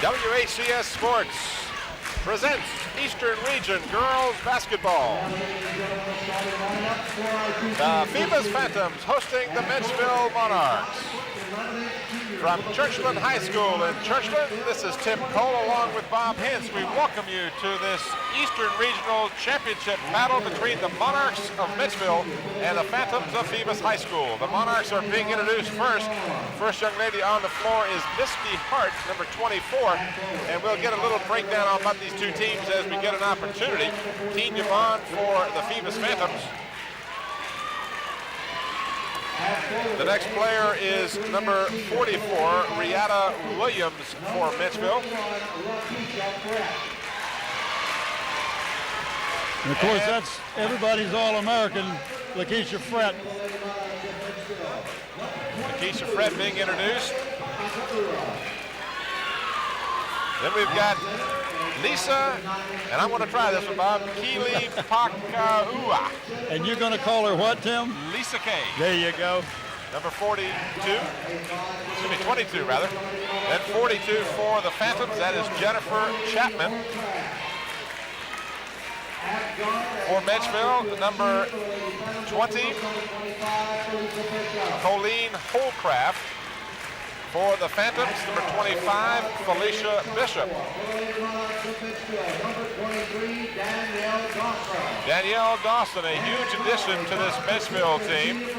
WACS Sports presents Eastern Region Girls Basketball. The Phoebus Phantoms hosting the Menchville Monarchs. From Churchland High School in Churchland, this is Tim Cole along with Bob Hintz. We welcome you to this Eastern Regional Championship battle between the Monarchs of Menchville and the Phantoms of Phoebus High School. The Monarchs are being introduced first. First young lady on the floor is Misty Hart, number 24, and we'll get a little breakdown about these two teams as we get an opportunity. Team Yvonne for the Phoebus Phantoms. The next player is number 44, Riata Williams for Menchville. And of course, that's everybody's All-American, Lakeisha Frett. Lakeisha Frett being introduced. Then we've got Lisa, and I'm going to try this one, Bob, Keely Pakaua. And you're going to call her what, Tim? Lisa K. There you go. Number 42, excuse me, 22 rather. Then 42 for the Phantoms, that is Jennifer Chapman. For Menchville, number 20, Colleen Holcraft. For the Phantoms, number 25, Felicia Bishop. Danielle Dawson, a huge addition to this Menchville team.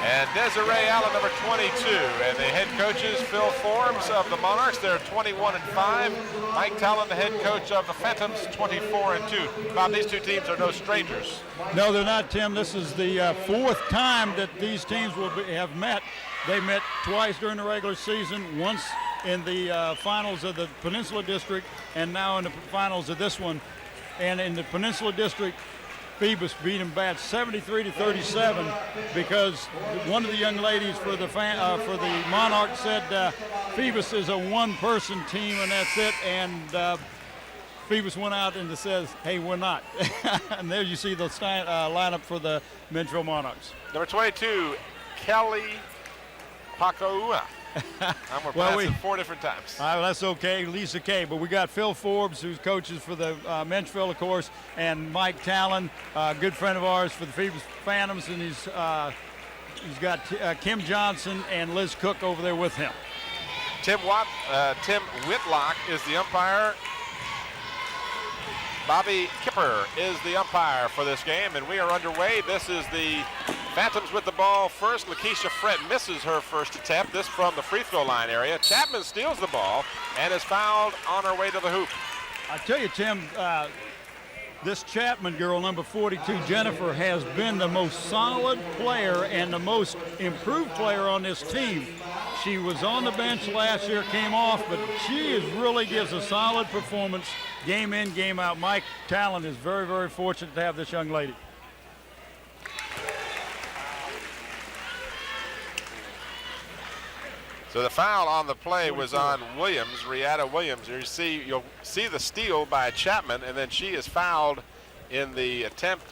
And Desiree Allen, number 22. And the head coaches, Phil Forbes of the Monarchs, they're 21-5. Mike Talon, the head coach of the Phantoms, 24-2. Bob, these two teams are no strangers. No, they're not, Tim. This is the fourth time that these teams have met. They met twice during the regular season, once in the finals of the Peninsula District, and now in the finals of this one. And in the Peninsula District, Phoebus beat them bad 73-37 because one of the young ladies for the Monarchs said Phoebus is a one-person team and that's it. And Phoebus went out and says, hey, we're not. And there you see the lineup for the Menchville Monarchs. Number 22, Kelly Pakaua. I'm going to four different times. That's okay, Lisa K. But we got Phil Forbes, who's coaches for the Menchville, of course, and Mike Talon, a good friend of ours for the Phoebus Phantoms, and he's got Kim Johnson and Liz Cook over there with him. Tim Whitlock is the umpire. Bobby Kipper is the umpire for this game, and we are underway. This is the Phantoms with the ball first. Lakeisha Frett misses her first attempt, this from the free throw line area. Chapman steals the ball and is fouled on her way to the hoop. I tell you, Tim, this Chapman girl, number 42, Jennifer, has been the most solid player and the most improved player on this team. She was on the bench last year, came off, but she really gives a solid performance game in, game out. Mike Talon is very, very fortunate to have this young lady. So the foul on the play was on Williams, Riata Williams. You'll see the steal by Chapman, and then she is fouled in the attempt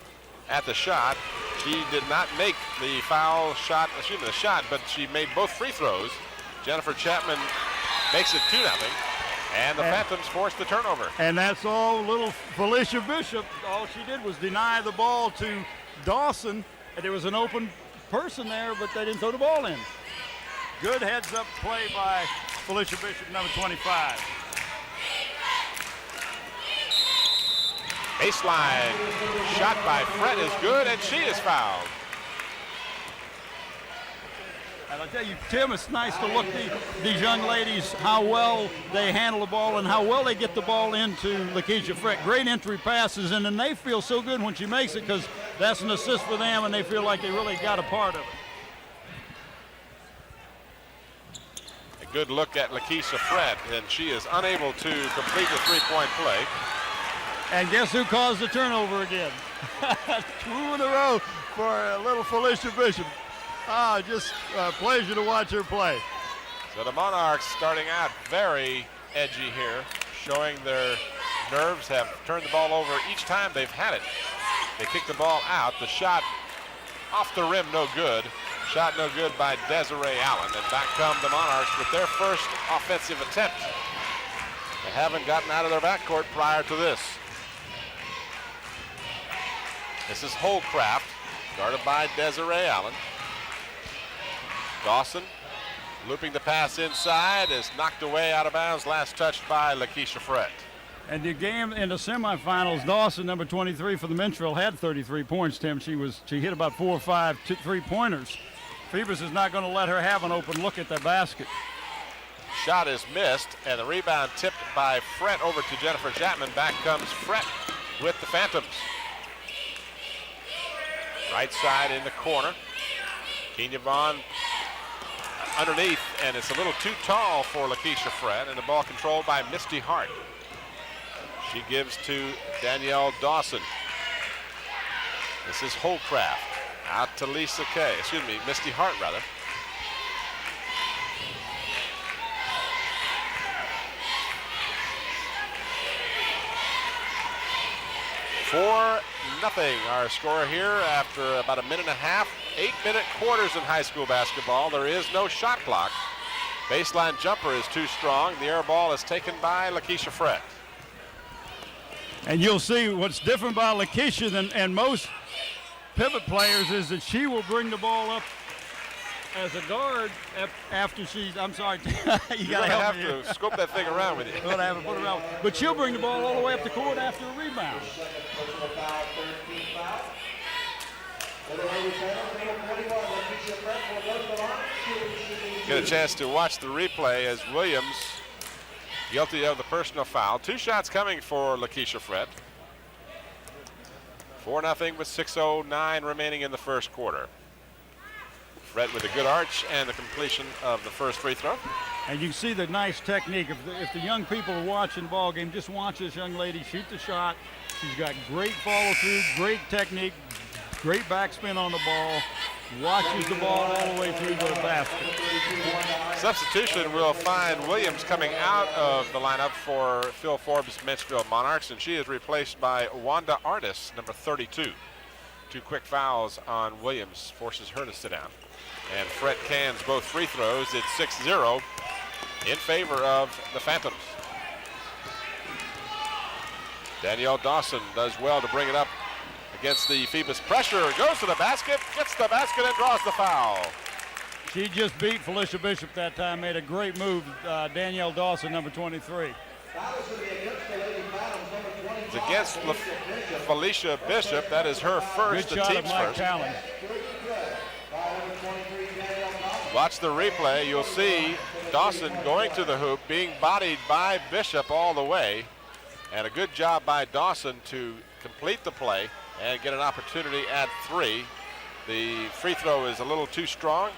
at the shot. She did not make the the shot, but she made both free throws. Jennifer Chapman makes it 2-0, and the Phantoms forced the turnover. And that's all little Felicia Bishop. All she did was deny the ball to Dawson, and there was an open person there, but they didn't throw the ball in. Good heads-up play by Felicia Bishop, number 25. Baseline shot by Frett is good, and she is fouled. And I'll tell you, Tim, it's nice to look these young ladies, how well they handle the ball and how well they get the ball into Lakeisha Frett. Great entry passes, and then they feel so good when she makes it because that's an assist for them, and they feel like they really got a part of it. Good look at Lakeisha Frett, and she is unable to complete the three-point play. And guess who caused the turnover again? 2 in a row for little Felicia Bishop. Just a pleasure to watch her play. So the Monarchs starting out very edgy here, showing their nerves, have turned the ball over each time they've had it. They kick the ball out. The shot off the rim, no good. Shot no good by Desiree Allen, and back come the Monarchs with their first offensive attempt. They haven't gotten out of their backcourt prior to this. This is Holcraft, guarded by Desiree Allen. Dawson looping the pass inside, is knocked away out of bounds, last touched by Lakeisha Frett. And the game in the semifinals, Dawson, number 23 for the Menchville, had 33 points, Tim. She hit about 4 or 5 3-pointers. Phoebus is not going to let her have an open look at the basket. Shot is missed, and the rebound tipped by Frett over to Jennifer Chapman. Back comes Frett with the Phantoms. Right side in the corner. Kenya Vaughn underneath, and it's a little too tall for Lakeisha Frett, and the ball controlled by Misty Hart. She gives to Danielle Dawson. This is Holcraft. Out to Misty Hart rather. For nothing, our score here after about a minute and a half. 8-minute quarters in high school basketball. There is no shot clock. Baseline jumper is too strong. The air ball is taken by Lakeisha Frett. And you'll see what's different about Lakeisha and most pivot players is that she will bring the ball up as a guard after she's, I'm sorry, you got to have to scoop that thing around with you. We're gonna have to put it around. But she'll bring the ball all the way up the court after a rebound. Get a chance to watch the replay as Williams guilty of the personal foul. 2 shots coming for Lakeisha Frett. 4-0 with 6:09 remaining in the first quarter. Frett with a good arch and the completion of the first free throw. And you can see the nice technique. If the young people are watching the ball game, just watch this young lady shoot the shot. She's got great follow through, great technique, great backspin on the ball. Watches the ball all the way through the basket. Substitution will find Williams coming out of the lineup for Phil Forbes' Menchville Monarchs, and she is replaced by Wanda Artis, number 32. 2 quick fouls on Williams forces her to sit down. And Frett cans both free throws. It's 6-0 in favor of the Phantoms. Danielle Dawson does well to bring it up against the Phoebus pressure. Goes to the basket, gets the basket, and draws the foul. She just beat Felicia Bishop that time, made a great move. Danielle Dawson, number 23. It's against Felicia Bishop. That is her first, good the shot team's of Mike first. Talon. Watch the replay. You'll see Dawson going to the hoop, being bodied by Bishop all the way. And a good job by Dawson to complete the play and get an opportunity at 3. The free throw is a little too strong.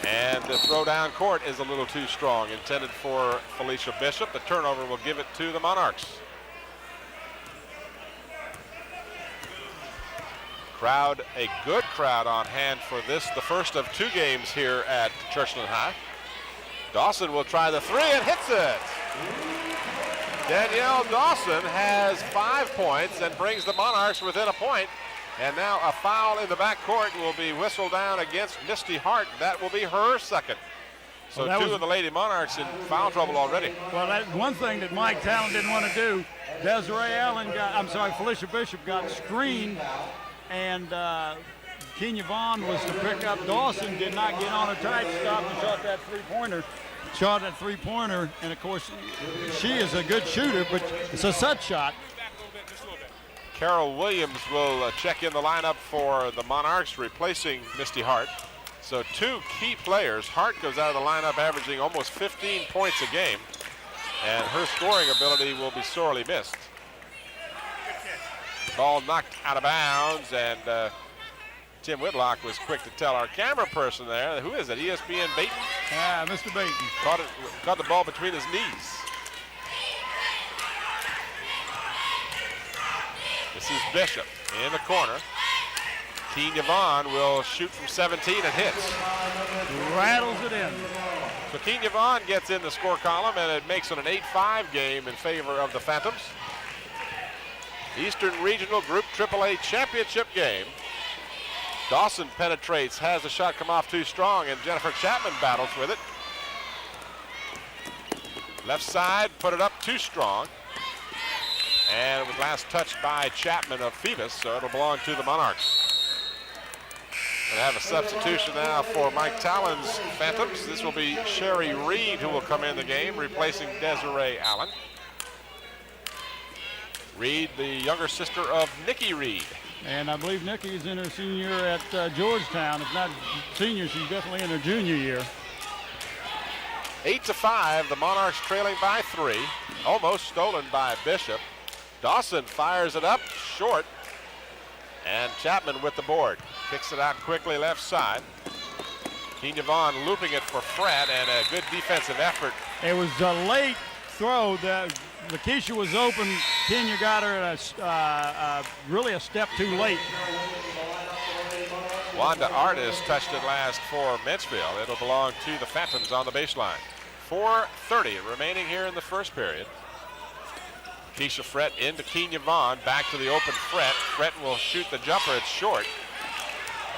And the throw down court is a little too strong, intended for Felicia Bishop. The turnover will give it to the Monarchs. Crowd, a good crowd on hand for this, the first of 2 games here at Churchland High. Dawson will try the 3 and hits it. Danielle Dawson has 5 points and brings the Monarchs within a point. And now a foul in the backcourt will be whistled down against Misty Hart. That will be her second. So well, 2 of the Lady Monarchs in foul trouble already. Well, that's one thing that Mike Talon didn't want to do. Felicia Bishop got screened, and Kenya Vaughn was to pick up Dawson, did not get on a tight stop and shot that three-pointer. And of course, she is a good shooter, but it's a set shot. Carol Williams will check in the lineup for the Monarchs, replacing Misty Hart. So 2 key players. Hart goes out of the lineup averaging almost 15 points a game, and her scoring ability will be sorely missed. Ball knocked out of bounds, and Tim Whitlock was quick to tell our camera person there, who is it, ESPN Baton? Mr. Baton. Caught the ball between his knees. This is Bishop in the corner. Kenya Vaughn will shoot from 17 and hits. Rattles it in. So Kenya Vaughn gets in the score column, and it makes it an 8-5 game in favor of the Phantoms. Eastern Regional Group AAA Championship game Dawson penetrates, has the shot come off too strong, and Jennifer Chapman battles with it. Left side, put it up too strong. And it was last touched by Chapman of Phoebus, so it'll belong to the Monarchs. We'll have a substitution now for Mike Talon's Phantoms. This will be Sherry Reed who will come in the game, replacing Desiree Allen. Reed, the younger sister of Nikki Reed. And I believe Nikki's in her senior year at Georgetown. If not senior, she's definitely in her junior year. 8-5, the Monarchs trailing by 3. Almost stolen by Bishop. Dawson fires it up short. And Chapman with the board. Kicks it out quickly left side. Kenya Vaughn looping it for Fred, and a good defensive effort. It was a late throw. Lakeisha was open. Kenya got her at really a step too late. Wanda Artis touched it last for Menchville. It'll belong to the Phantoms on the baseline. 4:30 remaining here in the first period. Keisha Frett into Kenya Vaughn, back to the open Frett. Frett will shoot the jumper, it's short.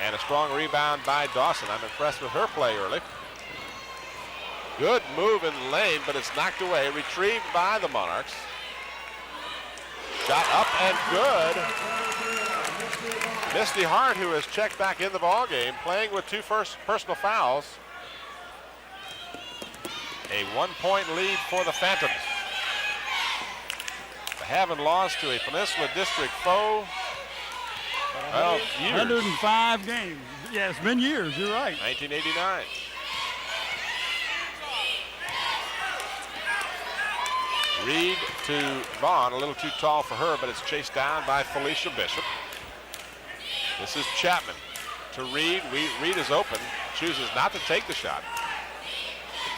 And a strong rebound by Dawson. I'm impressed with her play early. Good move in the lane, but it's knocked away. Retrieved by the Monarchs. Shot up and good. Misty Hart, who has checked back in the ball game, playing with 2 first personal fouls. A 1-point lead for the Phantoms. They haven't lost to a Peninsula District foe. Well, years. 105 games. Yeah, it's been years, you're right. 1989. Reed to Vaughn, a little too tall for her, but it's chased down by Felicia Bishop. This is Chapman to Reed. Reed is open, chooses not to take the shot.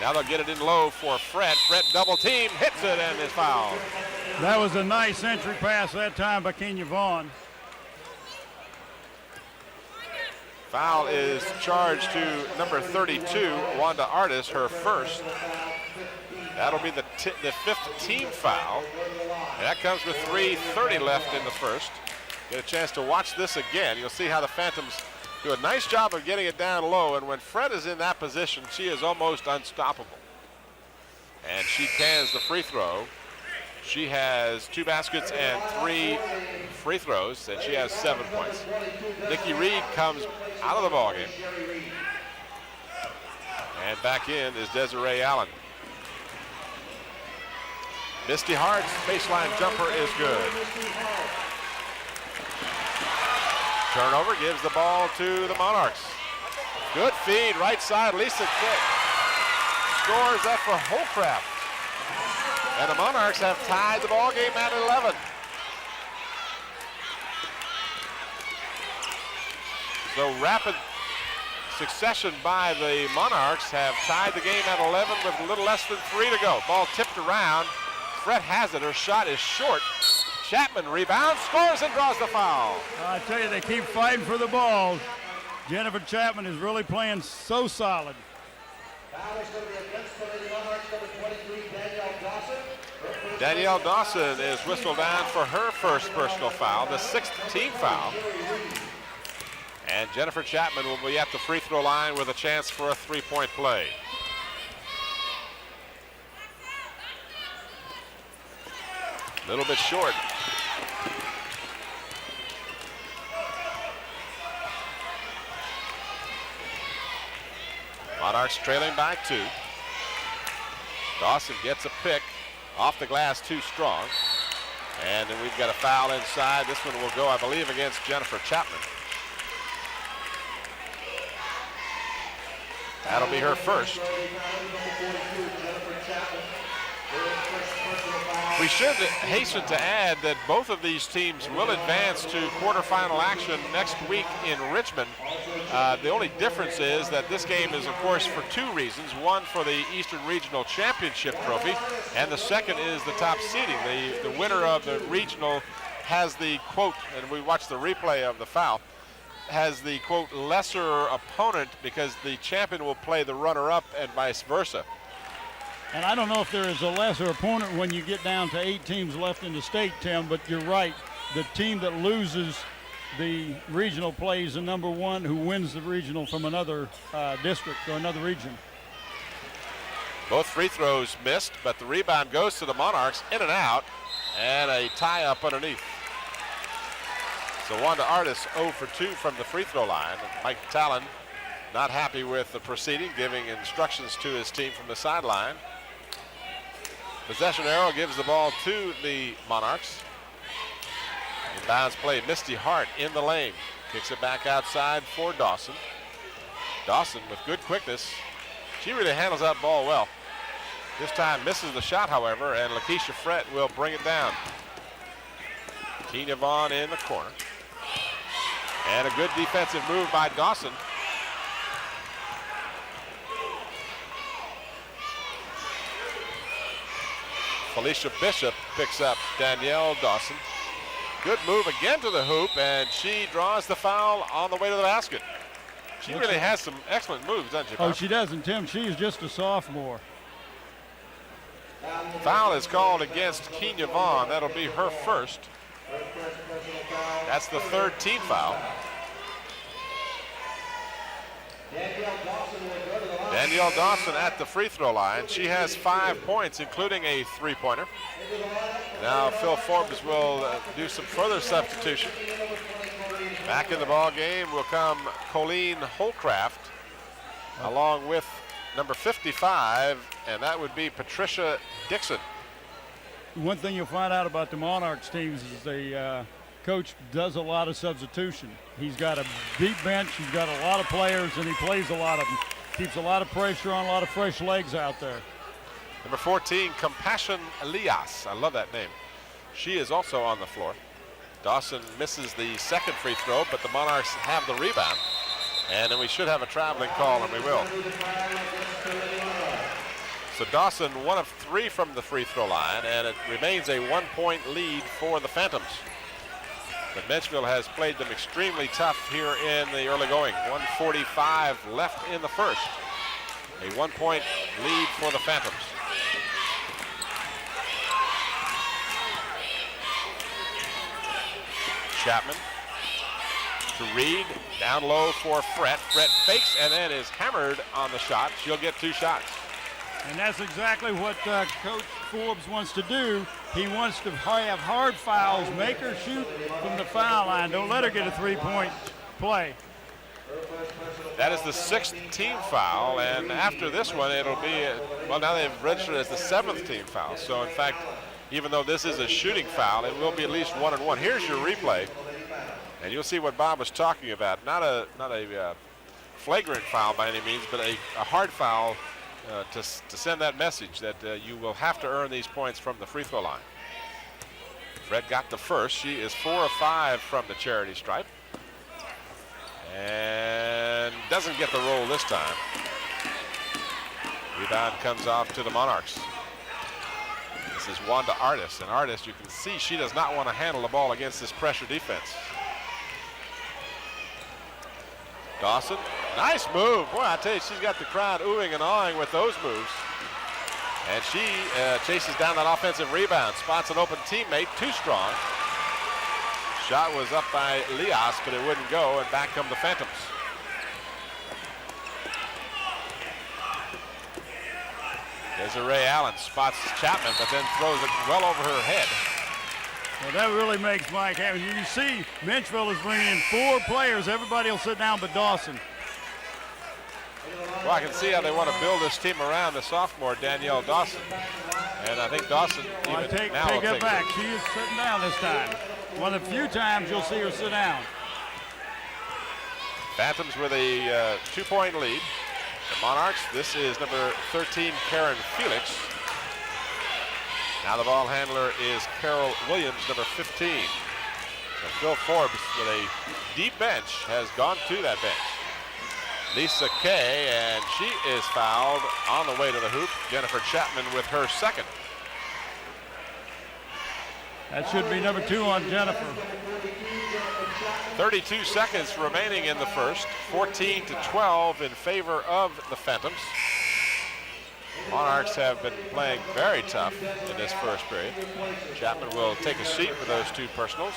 Now they'll get it in low for Fred. Fred double team, hits it, and is fouled. That was a nice entry pass that time by Kenya Vaughn. Foul is charged to number 32, Wanda Artis, her first. That'll be the 5th team foul. And that comes with 3:30 left in the first. Get a chance to watch this again. You'll see how the Phantoms do a nice job of getting it down low. And when Fred is in that position, she is almost unstoppable. And she cans the free throw. She has 2 baskets and 3 free throws, and she has 7 points. Nikki Reed comes out of the ballgame. And back in is Desiree Allen. Misty Hart's baseline jumper is good. Turnover gives the ball to the Monarchs. Good feed, right side, Lisa Kick. Scores that for Holcraft. And the Monarchs have tied the ball game at 11. So rapid succession by the Monarchs have tied the game at 11 with a little less than 3 to go. Ball tipped around. Fred has it. Her shot is short. Chapman rebounds, scores, and draws the foul. I tell you, they keep fighting for the ball. Jennifer Chapman is really playing so solid. Danielle Dawson is whistled down for her first personal foul, the 6th team foul. And Jennifer Chapman will be at the free throw line with a chance for a 3-point play. A little bit short. Monarchs trailing by 2. Dawson gets a pick. Off the glass too strong. And then we've got a foul inside. This one will go, I believe, against Jennifer Chapman. That'll be her first. We should hasten to add that both of these teams will advance to quarterfinal action next week in Richmond. The only difference is that this game is, of course, for 2 reasons. One, for the Eastern Regional Championship trophy, and the second is the top seeding. The winner of the regional has the, quote, and we watched the replay of the foul, has the, quote, lesser opponent because the champion will play the runner-up and vice versa. And I don't know if there is a lesser opponent when you get down to 8 teams left in the state, Tim, but you're right. The team that loses the regional plays the number one who wins the regional from another district or another region. Both free throws missed, but the rebound goes to the Monarchs, in and out, and a tie up underneath. So Wanda Artis 0 for 2 from the free throw line. Mike Talon not happy with the proceeding, giving instructions to his team from the sideline. Possession arrow gives the ball to the Monarchs. Inbounds play, Misty Hart in the lane. Kicks it back outside for Dawson. Dawson with good quickness. She really handles that ball well. This time misses the shot, however, and Lakeisha Frett will bring it down. Kenya Vaughn in the corner. And a good defensive move by Dawson. Felicia Bishop picks up Danielle Dawson. Good move again to the hoop, and she draws the foul on the way to the basket. She really has some excellent moves, doesn't she, Bob? Oh, she doesn't, Tim. She's just a sophomore. Foul is called against Kenya Vaughn. That'll be her first. That's the third team foul. Danielle Dawson at the free throw line. She has 5 points, including a three-pointer. Now Phil Forbes will do some further substitution. Back in the ball game will come Colleen Holcraft, along with number 55, and that would be Patricia Dixon. One thing you'll find out about the Monarchs teams is the coach does a lot of substitution. He's got a deep bench, he's got a lot of players, and he plays a lot of them. Keeps a lot of pressure on, a lot of fresh legs out there. Number 14, Compassion Elias. I love that name. She is also on the floor. Dawson misses the second free throw, but the Monarchs have the rebound. And then we should have a traveling call, and we will. So Dawson 1 of 3 from the free throw line, and it remains a 1-point lead for the Phantoms. But Menchville has played them extremely tough here in the early going. 1:45 left in the first. A 1-point lead for the Phantoms. Chapman to Reed, down low for Frett. Frett fakes and then is hammered on the shot. She'll get 2 shots. And that's exactly what Coach Forbes wants to do. He wants to have hard fouls, make her shoot from the foul line. Don't let her get a 3-point play. That is the 6th team foul, and after this one, it'll be, well, now they've registered as the 7th team foul. So, in fact, even though this is a shooting foul, it will be at least 1 and 1. Here's your replay, and you'll see what Bob was talking about. Not a flagrant foul by any means, but a hard foul to send that message that you will have to earn these points from the free throw line. Fred got the first. She is 4 of 5 from the charity stripe. And doesn't get the roll this time. Rebound comes off to the Monarchs. This is Wanda Artis. And Artis, you can see she does not want to handle the ball against this pressure defense. Dawson, nice move. Boy, I tell you, she's got the crowd oohing and awing with those moves. And she chases down that offensive rebound, spots an open teammate, too strong. Shot was up by Elias, but it wouldn't go, and back come the Phantoms. Desiree Allen spots Chapman, but then throws it well over her head. Well, that really makes Mike happy. You see, Menchville is bringing in 4 players. Everybody will sit down but Dawson. Well, I can see how they want to build this team around the sophomore, Danielle Dawson. And I think Dawson even take now it back. She is sitting down this time. One of the few times you'll see her sit down. Phantoms with a 2-point lead. The Monarchs, this is number 13, Karen Felix. Now the ball handler is Carol Williams, number 15. So Phil Forbes with a deep bench has gone to that bench. Lisa Kay, and she is fouled on the way to the hoop. Jennifer Chapman with her second. That should be number 2 on Jennifer. 32 seconds remaining in the first. 14-12 in favor of the Phantoms. Monarchs have been playing very tough in this first period. Chapman will take a seat for those 2 personals.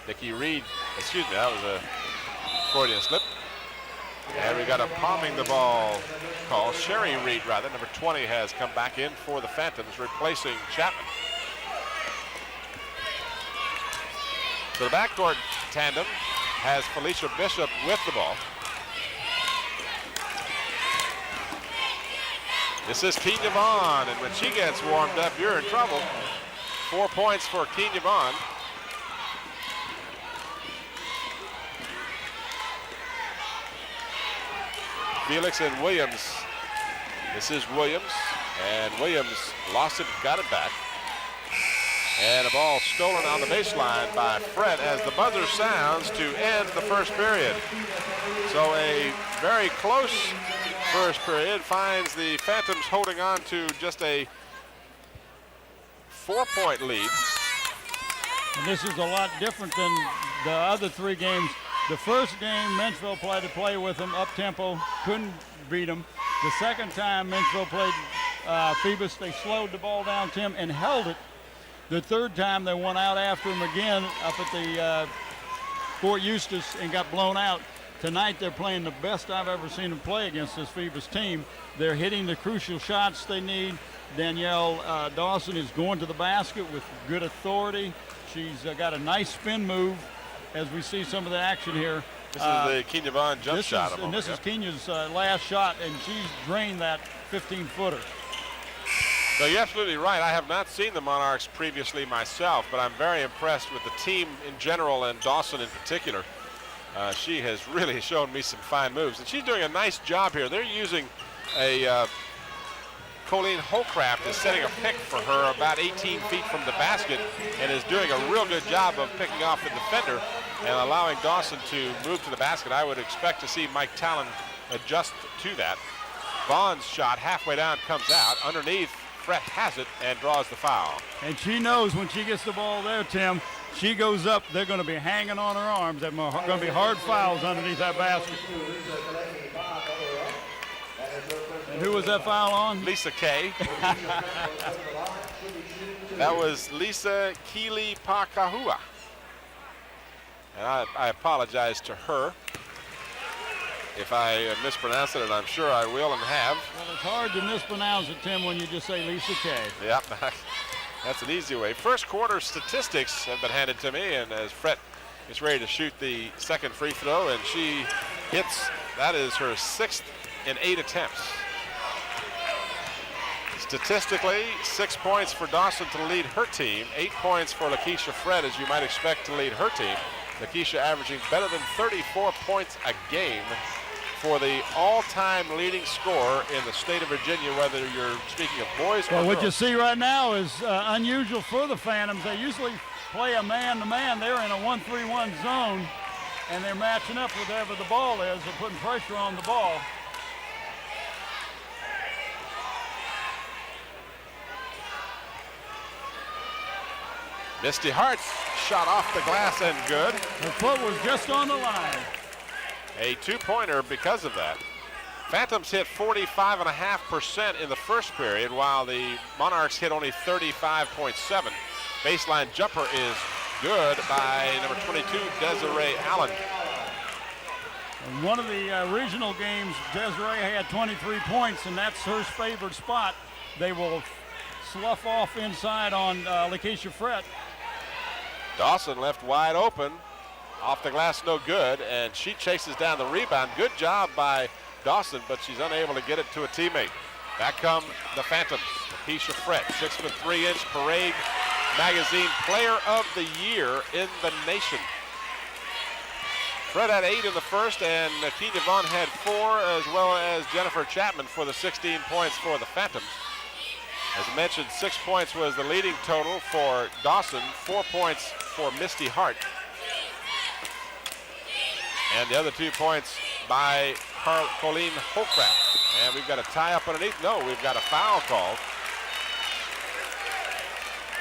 Nikki Reed, excuse me, that was a Freudian slip. And we got a palming the ball call. Sherry Reed, rather, number 20, has come back in for the Phantoms, replacing Chapman. So the backcourt tandem has Felicia Bishop with the ball. This is Kenya Vaughn, and when she gets warmed up, you're in trouble. 4 points for Kenya Vaughn. Felix and Williams. This is Williams, and Williams lost it, got it back. And a ball stolen on the baseline by Fred as the buzzer sounds to end the first period. So a very close first period finds the Phantoms holding on to just a 4-point lead. And this is a lot different than the other 3 games. The first game, Menchville played to play with them, up-tempo, couldn't beat them. The second time Menchville played Phoebus, they slowed the ball down, Tim, and held it. The third time they went out after him again up at the Fort Eustis and got blown out. Tonight they're playing the best I've ever seen them play against this Phoebus team. They're hitting the crucial shots they need. Danielle Dawson is going to the basket with good authority. She's got a nice spin move as we see some of the action here. This is the Kenya Vaughn jump shot. And this is Kenya's last shot, and she's drained that 15-footer. So you're absolutely right. I have not seen the Monarchs previously myself, but I'm very impressed with the team in general and Dawson in particular. She has really shown me some fine moves, and she's doing a nice job here. They're using a Colleen Holcraft is setting a pick for her about 18 feet from the basket and is doing a real good job of picking off the defender and allowing Dawson to move to the basket. I would expect to see Mike Talon adjust to that. Vaughn's shot halfway down comes out. Underneath, Fred has it and draws the foul. And she knows when she gets the ball there, Tim, she goes up, they're going to be hanging on her arms. They're going to be hard fouls underneath that basket. And who was that foul on? Lisa Kay. That was Lisa Keely Pakahua. And I apologize to her if I mispronounce it, and I'm sure I will and have. Well, it's hard to mispronounce it, Tim, when you just say Lisa Kay. Yep, that's an easy way. First quarter statistics have been handed to me, and as Fred is ready to shoot the second free throw, and she hits, that is her 6th in 8 attempts. Statistically, 6 points for Dawson to lead her team, 8 points for Lakeisha Fred, as you might expect to lead her team. Lakeisha averaging better than 34 points a game for the all-time leading scorer in the state of Virginia, whether you're speaking of boys or girls. What you see right now is unusual for the Phantoms. They usually play a man-to-man. They're in a 1-3-1 zone, and they're matching up with whatever the ball is. They're putting pressure on the ball. Misty Hart's shot off the glass and good. Her foot was just on the line. A 2-pointer because of that. Phantoms hit 45.5% in the first period, while the Monarchs hit only 35.7. Baseline jumper is good by number 22, Desiree Allen. In one of the regional games, Desiree had 23 points, and that's her favored spot. They will slough off inside on Lakeisha Fred. Dawson left wide open. Off the glass, no good, and she chases down the rebound. Good job by Dawson, but she's unable to get it to a teammate. Back come the Phantoms. Lakeisha Fred, 6'3" Parade Magazine Player of the Year in the nation. Fred had 8 in the first, and Kenya Vaughn had 4, as well as Jennifer Chapman for the 16 points for the Phantoms. As I mentioned, 6 points was the leading total for Dawson, 4 points for Misty Hart. And the other 2 points by Colleen Holcraft. And we've got a tie up underneath. No, we've got a foul called.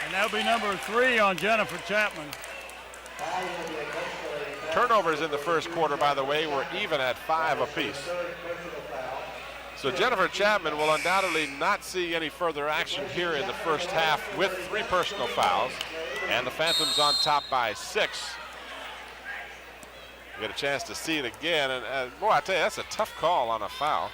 And that'll be number 3 on Jennifer Chapman. Turnovers in the first quarter, by the way, were even at 5 apiece. So Jennifer Chapman will undoubtedly not see any further action here in the first half with 3 personal fouls. And the Phantoms on top by 6. get a chance to see it again. And boy, I tell you, that's a tough call on a foul.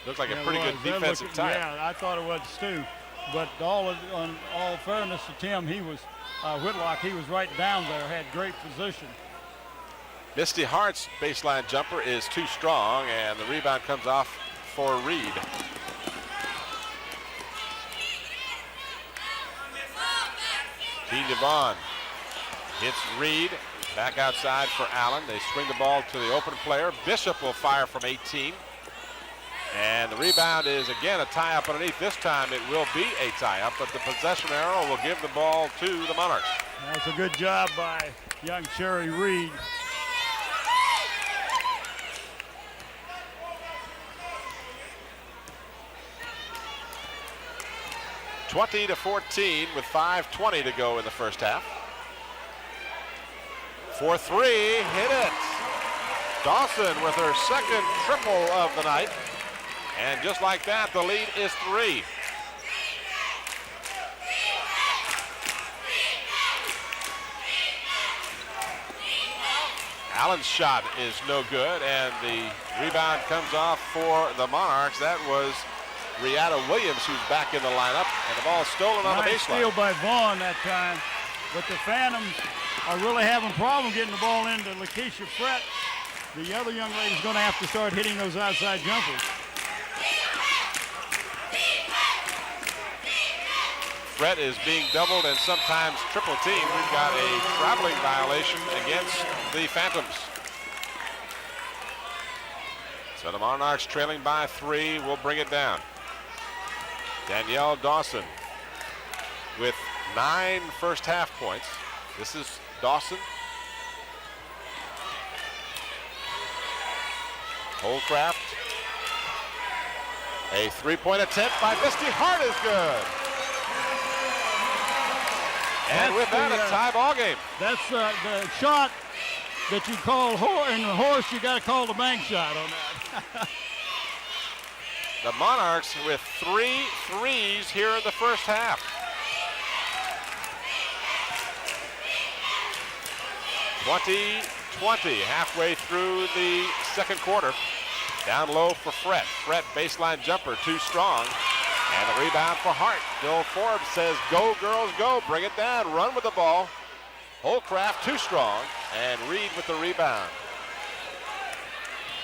Looks like a pretty good defensive tie. Yeah, I thought it was too. But on all fairness to Tim, he was Whitlock. He was right down there, had great position. Misty Hart's baseline jumper is too strong, and the rebound comes off for Reed. Keene Devon hits Reed. Back outside for Allen. They swing the ball to the open player. Bishop will fire from 18. And the rebound is again a tie-up underneath. This time it will be a tie-up, but the possession arrow will give the ball to the Monarchs. That's a good job by young Cherry Reed. (20-14) with 5:20 to go in the first half. For three, hit it. Dawson with her second triple of the night. And just like that, the lead is 3. Allen's shot is no good, and the rebound comes off for the Monarchs. That was Riata Williams, who's back in the lineup, and the ball stolen on the Nice baseline. steal by Vaughn that time, but the Phantoms are really having a problem getting the ball into Lakeisha Frett. The other young lady's going to have to start hitting those outside jumpers. Frett is being doubled and sometimes triple teamed. We've got a traveling violation against the Phantoms. So the Monarchs trailing by 3 will bring it down. Danielle Dawson with 9 first half points. This is Dawson. Holcraft. A 3-point attempt by Misty Hart is good. And with that, a tie ball game. That's the shot that you call in the horse. You got to call the bank shot on that. The Monarchs with 3 threes here in the first half. (20-20) halfway through the second quarter. Down low for Frett. Frett baseline jumper too strong. And the rebound for Hart. Bill Forbes says, go girls go, bring it down, run with the ball. Holcraft too strong, and Reed with the rebound.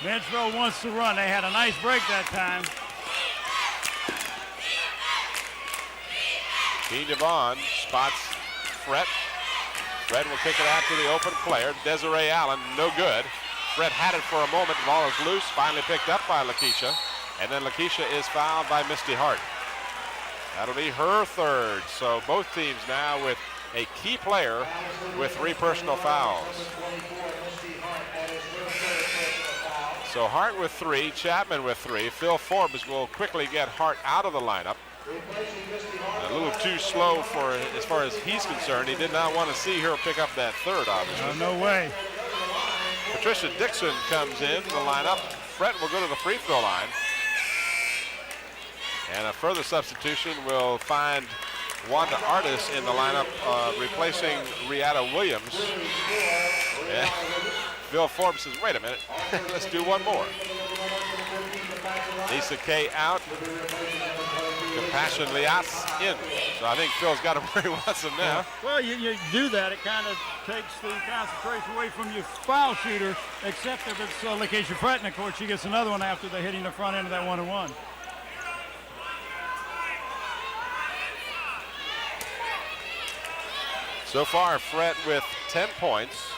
Menchville wants to run. They had a nice break that time. Keene Devon spots Frett. Frett will kick it out to the open player. Desiree Allen, no good. Frett had it for a moment, the ball is loose, finally picked up by Lakeisha. And then Lakeisha is fouled by Misty Hart. That'll be her third. So both teams now with a key player with 3 personal fouls. So Hart with 3, Chapman with 3. Phil Forbes will quickly get Hart out of the lineup. A little too slow for as far as he's concerned. He did not want to see her pick up that third, obviously. No way. Patricia Dixon comes in the lineup. Frett will go to the free throw line. And a further substitution will find Wanda Artis in the lineup, replacing Riata Williams. And Phil Forbes says, wait a minute, let's do one more. Lisa Kay out. Compassion Lias in. So I think Phil's got him where he wants him now. Well, you do that. It kind of takes the concentration away from your foul shooter, except if it's Lakeisha Frett, and of course she gets another one after they're hitting the front end of that 1-on-1. So far, Frett with 10 points,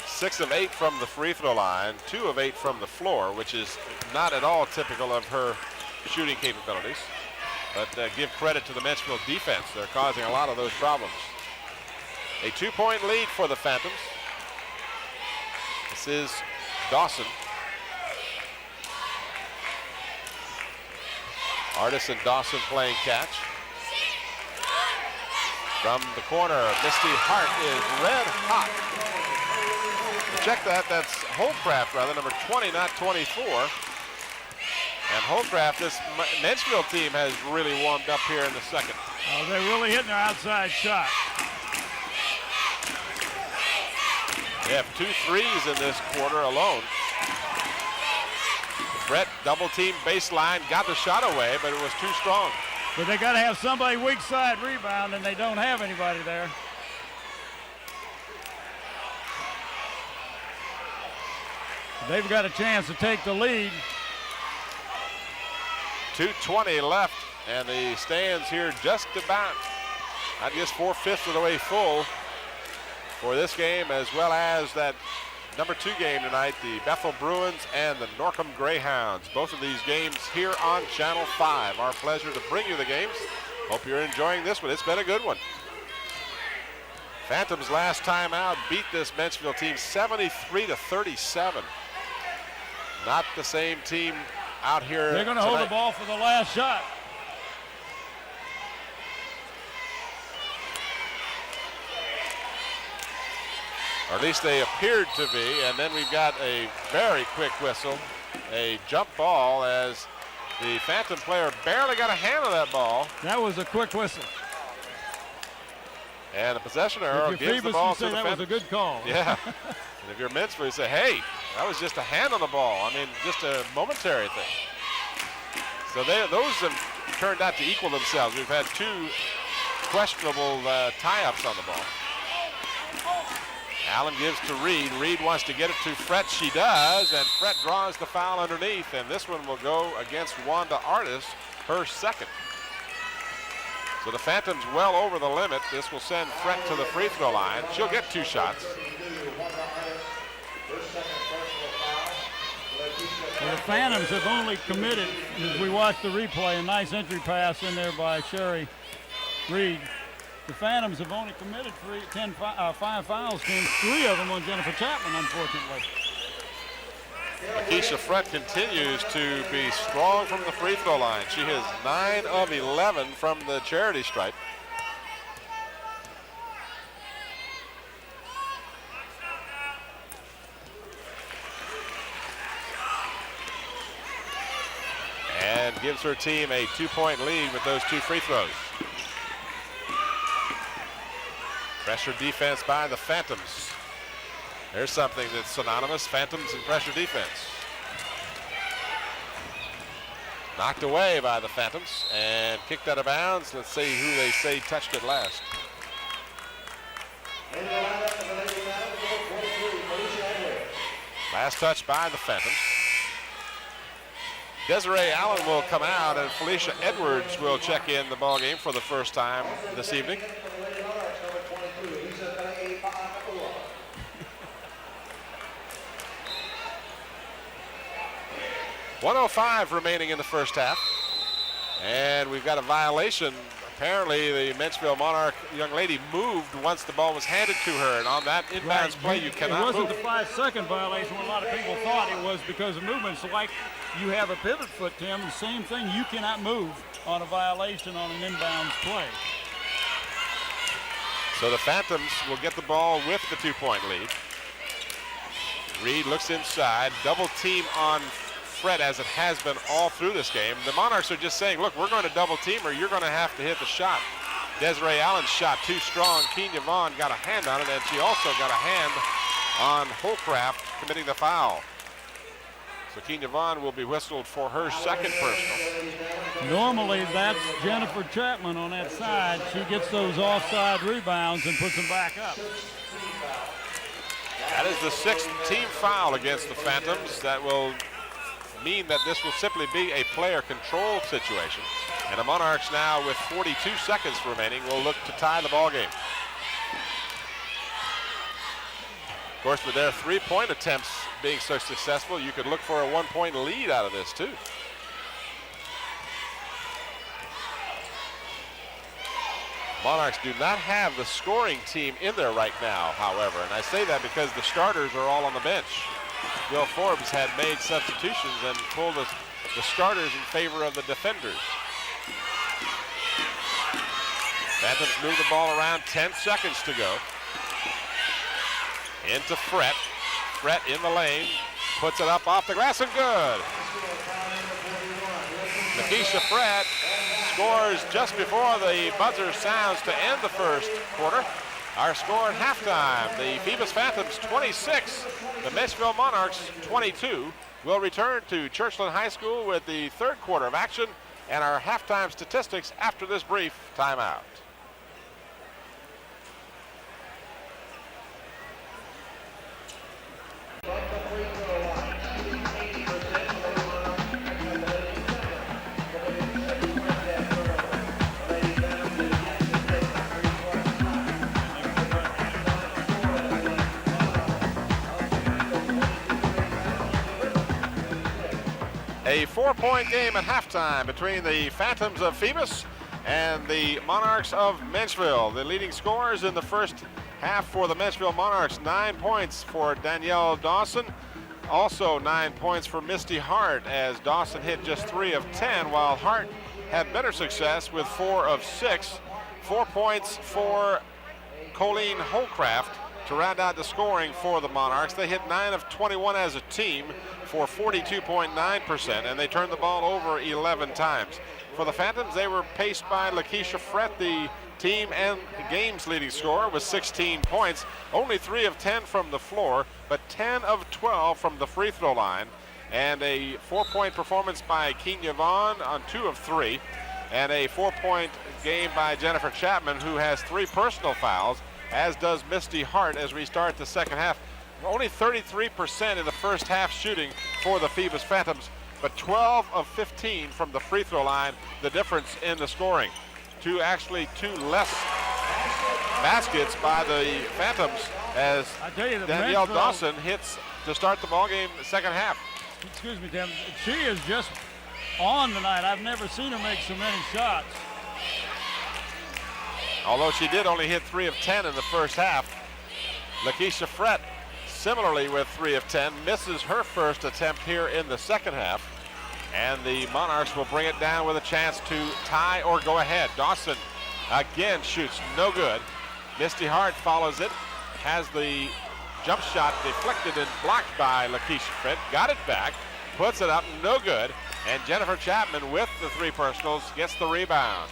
6 of 8 from the free throw line, 2 of 8 from the floor, which is not at all typical of her shooting capabilities. But give credit to the Menchville defense. They're causing a lot of those problems. A 2-point lead for the Phantoms. This is Dawson. Artis and Dawson playing catch. From the corner, Misty Hart is red hot. Check that, that's Holcraft rather, number 20, not 24. And Holcraft, this Menchville team has really warmed up here in the second. Oh, they're really hitting their outside shot. They have 2 threes in this quarter alone. Fred double team baseline, got the shot away, but it was too strong. But they got to have somebody weak side rebound, and they don't have anybody there. They've got a chance to take the lead. 2:20 left, and the stands here just about, I guess, 4/5 of the way full for this game, as well as that number 2 game tonight, the Bethel Bruins and the Norcom Greyhounds. Both of these games here on Channel 5. Our pleasure to bring you the games. Hope you're enjoying this one. It's been a good one. Phantoms last time out beat this Menchville team 73-37. Not the same team out here. They're going to hold the ball for the last shot. Or at least they appeared to be, and then we've got a very quick whistle, a jump ball, as the Phantom player barely got a hand on that ball. That was a quick whistle. And the possession arrow gives the ball to the Phantom. That was a good call. Yeah. And if you're Menchville, you say, hey, that was just a hand on the ball. I mean, just a momentary thing. So those have turned out to equal themselves. We've had 2 questionable tie-ups on the ball. Allen gives to Reed. Reed wants to get it to Fret. She does, and Fret draws the foul underneath, and this one will go against Wanda Artis, her second. So the Phantoms well over the limit. This will send Fret to the free throw line. She'll get 2 shots. Well, the Phantoms have only committed, as we watch the replay, a nice entry pass in there by Sherry Reed. The Phantoms have only committed 5 fouls, 3 of them on Jennifer Chapman, unfortunately. Keisha Fret continues to be strong from the free throw line. She has 9 of 11 from the charity stripe. And gives her team a 2-point lead with those 2 free throws. Pressure defense by the Phantoms. There's something that's synonymous, Phantoms and pressure defense. Knocked away by the Phantoms and kicked out of bounds. Let's see who they say touched it last. Last touch by the Phantoms. Desiree Allen will come out, and Felicia Edwards will check in the ball game for the first time this evening. .105 remaining in the first half. And we've got a violation. Apparently the Menchville Monarch young lady moved once the ball was handed to her, and on that inbounds play you cannot move. It wasn't the 5-second violation. A lot of people thought it was because of movements. Like you have a pivot foot, Tim, the same thing. You cannot move on a violation on an inbounds play. So the Phantoms will get the ball with the 2-point lead. Reed looks inside, double team on Fred, as it has been all through this game. The Monarchs are just saying, look, we're going to double team her. You're going to have to hit the shot. Desiree Allen's shot too strong. Kenya Vaughn got a hand on it, and she also got a hand on Holcraft committing the foul. So Kenya Vaughn will be whistled for her second personal. Normally that's Jennifer Chapman on that side. She gets those offside rebounds and puts them back up. That is the 6th team foul against the Phantoms. That will mean that this will simply be a player control situation. And the Monarchs now, with 42 seconds remaining, will look to tie the ball game. Of course, with their 3-point attempts being so successful, you could look for a 1-point lead out of this too. Monarchs do not have the scoring team in there right now, however, and I say that because the starters are all on the bench. Will Forbes had made substitutions and pulled the starters in favor of the defenders. Phantoms move the ball around, 10 seconds to go. Into Fret. Fret in the lane, puts it up off the glass and good. Nakisha Fret scores just before the buzzer sounds to end the first quarter. Our score at halftime, the Phoebus Phantoms 26, the Menchville Monarchs 22. We'll return to Churchland High School with the third quarter of action and our halftime statistics after this brief timeout. A 4-point game at halftime between the Phantoms of Phoebus and the Monarchs of Menchville. The leading scorers in the first half for the Menchville Monarchs, 9 points for Danielle Dawson. Also 9 points for Misty Hart, as Dawson hit just 3 of 10, while Hart had better success with 4 of 6. 4 points for Colleen Holcraft to round out the scoring for the Monarchs. They hit 9 of 21 as a team for 42.9%, and they turned the ball over 11 times. For the Phantoms, they were paced by Lakeisha Frett, the team and game's leading scorer, with 16 points. Only 3 of 10 from the floor, but 10 of 12 from the free throw line. And a 4-point performance by Kenya Vaughn on 2 of 3. And a 4-point game by Jennifer Chapman, who has 3 personal fouls, as does Misty Hart as we start the second half. Only 33% in the first half shooting for the Phoebus Phantoms, but 12 of 15 from the free throw line, the difference in the scoring. Two less baskets by the Phantoms, as Danielle Dawson hits to start the ball game the second half. Excuse me, Tim. She is just on tonight. I've never seen her make so many shots. Although she did only hit 3 of 10 in the first half. Lakeisha Frett, similarly with 3 of 10, misses her first attempt here in the second half. And the Monarchs will bring it down with a chance to tie or go ahead. Dawson again shoots no good. Misty Hart follows it, has the jump shot deflected and blocked by Lakeisha Frett, got it back, puts it up, no good. And Jennifer Chapman with the 3 personals gets the rebound.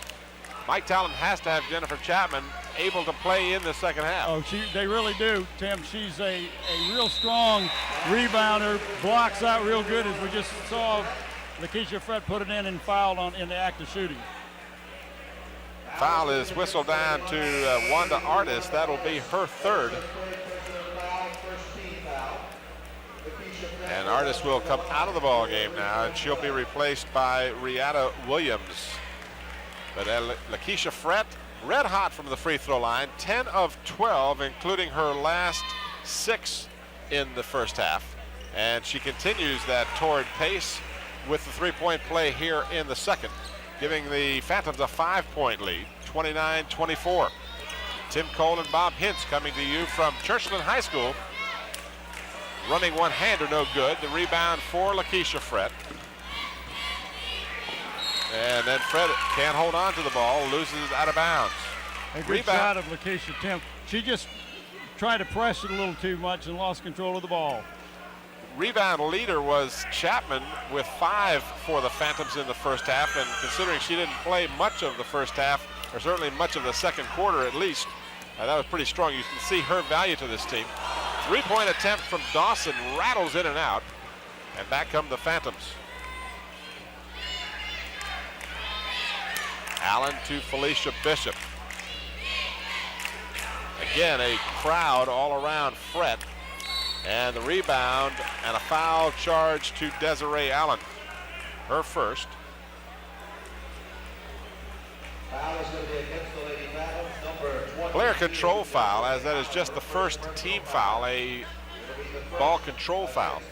Mike Talon has to have Jennifer Chapman able to play in the second half. Oh, they really do, Tim. She's a real strong rebounder, blocks out real good, as we just saw Lakeisha Frett put it in and fouled in the act of shooting. Foul is whistled down to Wanda Artis. That'll be her third. And Artis will come out of the ball game now, and she'll be replaced by Riata Williams. But Lakeisha Frett, red hot from the free throw line, 10 of 12, including her last 6 in the first half. And she continues that torrid pace with the 3-point play here in the second, giving the Phantoms a 5-point lead, 29-24. Tim Cole and Bob Hintz coming to you from Churchland High School. Running one-hander, no good. The rebound for Lakeisha Frett. And then Fred can't hold on to the ball, loses it out of bounds. A good shot of Lakeisha, Tim. She just tried to press it a little too much and lost control of the ball. Rebound leader was Chapman with 5 for the Phantoms in the first half, and considering she didn't play much of the first half, or certainly much of the second quarter at least, that was pretty strong. You can see her value to this team. 3-point attempt from Dawson rattles in and out, and back come the Phantoms. Allen to Felicia Bishop. Again, a crowd all around Frett. And the rebound and a foul charge to Desiree Allen. Her first. Player control foul, as that is just the first team foul, a ball control foul.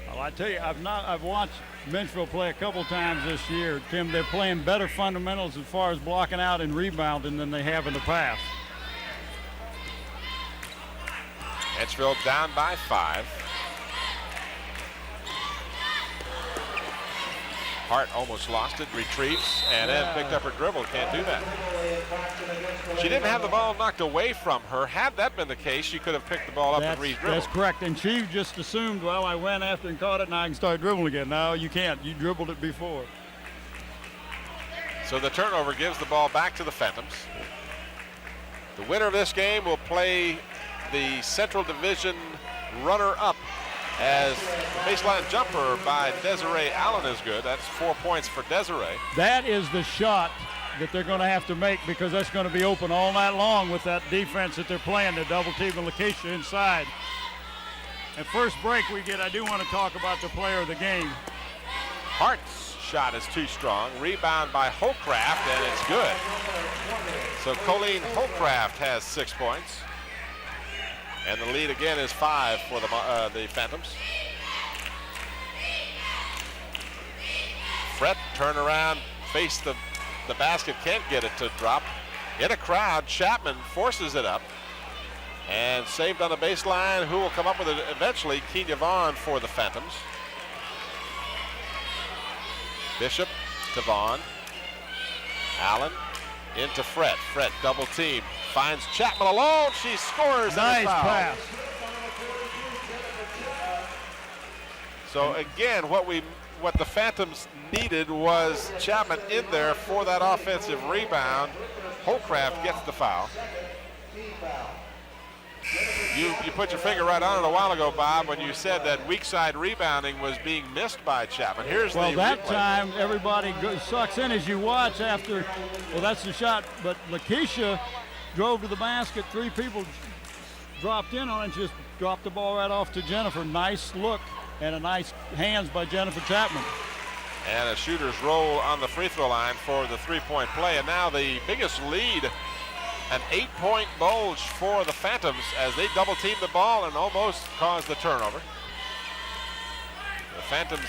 Well, I tell you, I've watched Menchville play a couple times this year. Tim, they're playing better fundamentals as far as blocking out and rebounding than they have in the past. Menchville down by 5. Hart almost lost it, retrieves, and then picked up her dribble. Can't do that. She didn't have the ball knocked away from her. Had that been the case, she could have picked the ball up and re-dribbled. That's correct, and she just assumed, well, I went after and caught it, and I can start dribbling again. No, you can't. You dribbled it before. So the turnover gives the ball back to the Phantoms. The winner of this game will play the Central Division runner-up, as the baseline jumper by Desiree Allen is good. That's 4 points for Desiree. That is the shot that they're going to have to make, because that's going to be open all night long with that defense that they're playing. They're double teaming Lakeisha inside. At first break I do want to talk about the player of the game. Hart's shot is too strong. Rebound by Holcraft, and it's good. So Colleen Holcraft has 6 points. And the lead again is 5 for the Phantoms. Fret, turn around, face the basket, can't get it to drop. In a crowd, Chapman forces it up and saved on the baseline. Who will come up with it eventually? Kenya Vaughn for the Phantoms. Bishop to Vaughn. Allen into Fret. Fret double team. Finds Chapman alone. She scores. Nice pass. So again, what the Phantoms needed was Chapman in there for that offensive rebound. Holcraft gets the foul. You put your finger right on it a while ago, Bob, when you said that weak side rebounding was being missed by Chapman. Here's well, the that replay. time everybody sucks in as you watch after. Well, that's the shot, but Lakeisha drove to the basket. 3 people dropped in on it and just dropped the ball right off to Jennifer. Nice look and a nice hands by Jennifer Chapman. And a shooter's roll on the free throw line for the 3-point play. And now the biggest lead, an 8-point bulge for the Phantoms as they double team the ball and almost caused the turnover. The Phantoms,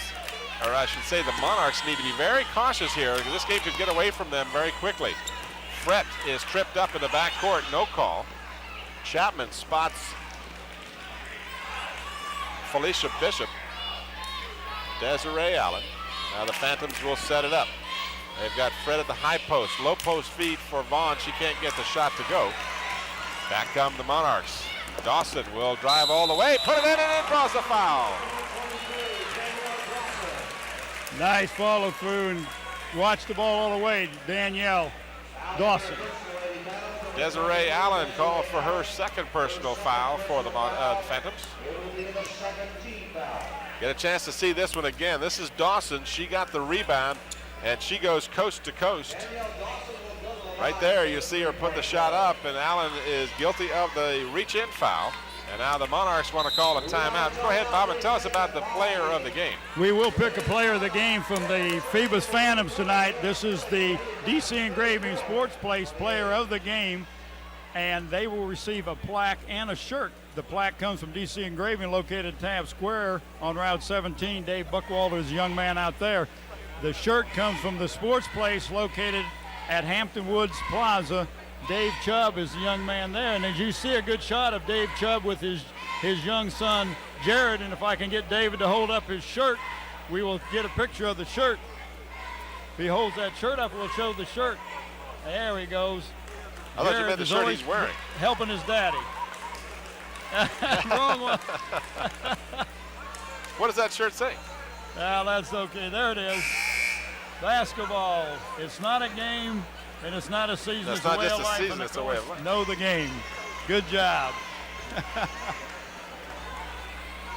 or I should say the Monarchs, need to be very cautious here because this game could get away from them very quickly. Fret is tripped up in the backcourt, no call. Chapman spots Felicia Bishop. Desiree Allen. Now the Phantoms will set it up. They've got Fred at the high post. Low post feed for Vaughn. She can't get the shot to go. Back come the Monarchs. Dawson will drive all the way, put it in, and draws a foul. Nice follow through and watch the ball all the way. Danielle Dawson. Desiree Allen called for her second personal foul for the Phantoms. Get a chance to see this one again. This is Dawson. She got the rebound, and she goes coast to coast. Right there, you see her put the shot up, and Allen is guilty of the reach-in foul. And now the Monarchs want to call a timeout. Go ahead, Bob, and tell us about the player of the game. We will pick a player of the game from the Phoebus Phantoms tonight. This is the DC Engraving Sports Place player of the game, and they will receive a plaque and a shirt. The plaque comes from DC Engraving, located at Tabb Square on Route 17. Dave Buckwalter is a young man out there. The shirt comes from the Sports Place, located at Hampton Woods Plaza. Dave Chubb is the young man there. And as you see, a good shot of Dave Chubb with his young son, Jared. And if I can get David to hold up his shirt, we will get a picture of the shirt. If he holds that shirt up, we'll show the shirt. There he goes. I thought you meant the shirt he's wearing. Helping his daddy. Wrong one. What does that shirt say? Well, that's okay. There it is. Basketball. It's not a game, and it's not a season. That's it's not a way just of a life. season, it's a way of life. Know the game. Good job.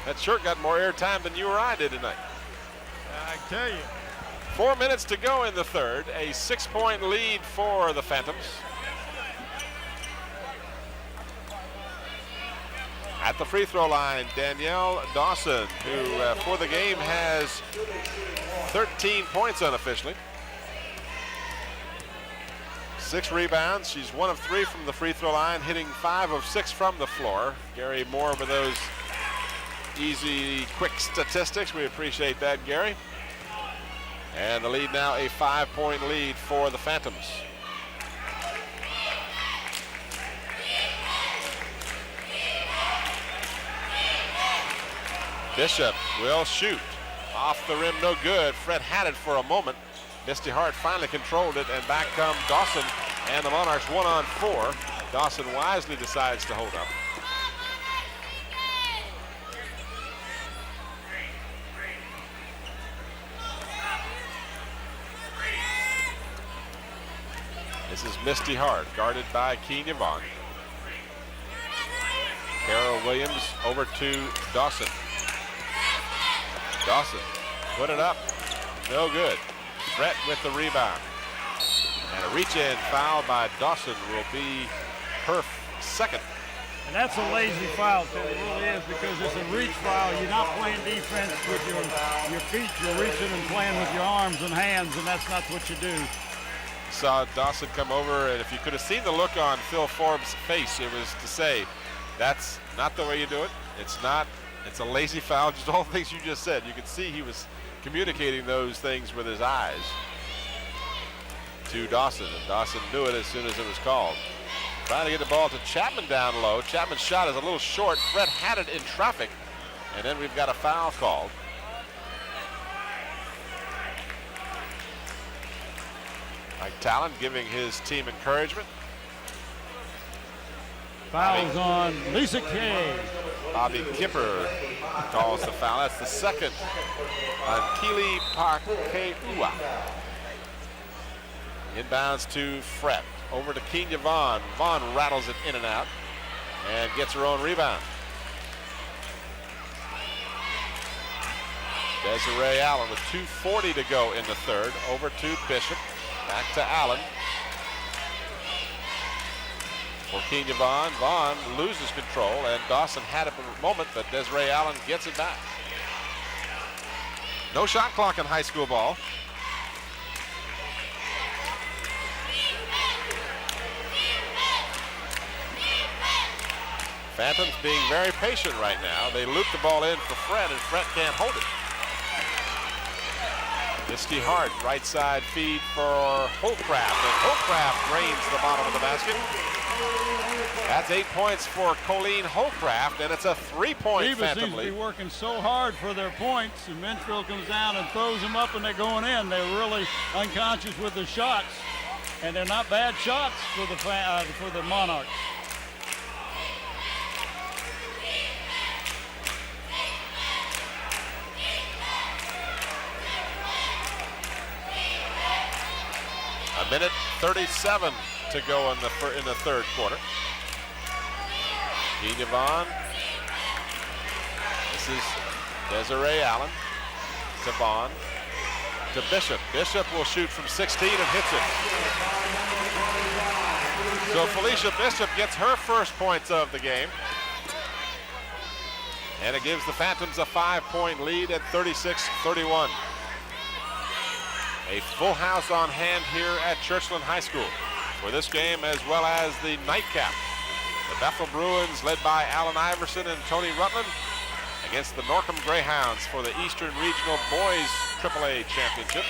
That shirt got more airtime than you or I did tonight. I tell you. 4 minutes to go in the third. A 6-point lead for the Phantoms. At the free throw line, Danielle Dawson, who for the game has 13 points unofficially. 6 rebounds. She's 1 of 3 from the free throw line, hitting 5 of 6 from the floor. Gary Moore with those easy, quick statistics. We appreciate that, Gary. And the lead now a 5-point lead for the Phantoms. Bishop will shoot. Off the rim, no good. Fred had it for a moment. Misty Hart finally controlled it, and back come Dawson and the Monarchs 1-on-4. Dawson wisely decides to hold up. This is Misty Hart, guarded by Kenya Vaughn. Carol Williams over to Dawson. Dawson put it up, no good. Brett with the rebound. And a reach-in foul by Dawson will be her second. And that's a lazy foul, Ted. It really is, because it's a reach foul. You're not playing defense with your feet. You're reaching and playing with your arms and hands, and that's not what you do. Saw Dawson come over, and if you could have seen the look on Phil Forbes' face, it was to say, that's not the way you do it. It's not. It's a lazy foul, just all the things you just said. You could see he was communicating those things with his eyes to Dawson, and Dawson knew it as soon as it was called. Trying to get the ball to Chapman down low. Chapman's shot is a little short. Fred had it in traffic, and then we've got a foul called. Mike Talon giving his team encouragement. Fouls on Lisa Kay. Bobby Kipper calls the foul. That's the second on Keely Pakeua. Inbounds to Fred. Over to Kenya Vaughn. Vaughn rattles it in and out and gets her own rebound. Desiree Allen with 2:40 to go in the third. Over to Bishop. Back to Allen. For Kenya Vaughn. Vaughn loses control, and Dawson had it for a moment, but Desiree Allen gets it back. No shot clock in high school ball. Phantoms being very patient right now. They loop the ball in for Fred, and Fred can't hold it. Misty Hart, right side feed for Holcraft, and Holcraft drains the bottom of the basket. That's 8 points for Colleen Holcraft, and it's a 3-point Phoebus Phantom seems to lead. be working so hard for their points, and Menchville comes down and throws them up, and they're going in. They're really unconscious with the shots, and they're not bad shots for the Monarchs. A minute 37 to go in the third quarter. Kenya Vaughn. This is Desiree Allen to Vaughn to Bishop. Bishop will shoot from 16 and hits it. So Felicia Bishop gets her first points of the game. And it gives the Phantoms a 5-point lead at 36-31. A full house on hand here at Churchland High School for this game, as well as the nightcap. The Bethel Bruins, led by Alan Iverson and Tony Rutland, against the Norcom Greyhounds for the Eastern Regional Boys AAA Championship.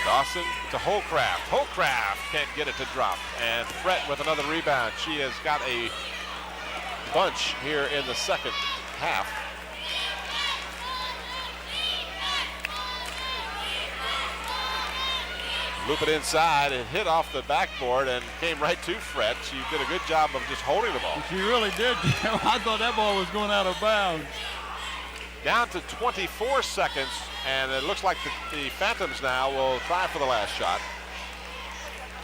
Dawson to Holcraft. Holcraft can't get it to drop. And Fred with another rebound. She has got a bunch here in the second half. Loop it inside, it hit off the backboard and came right to Fred. She did a good job of just holding the ball. She really did. I thought that ball was going out of bounds. Down to 24 seconds, and it looks like the Phantoms now will try for the last shot.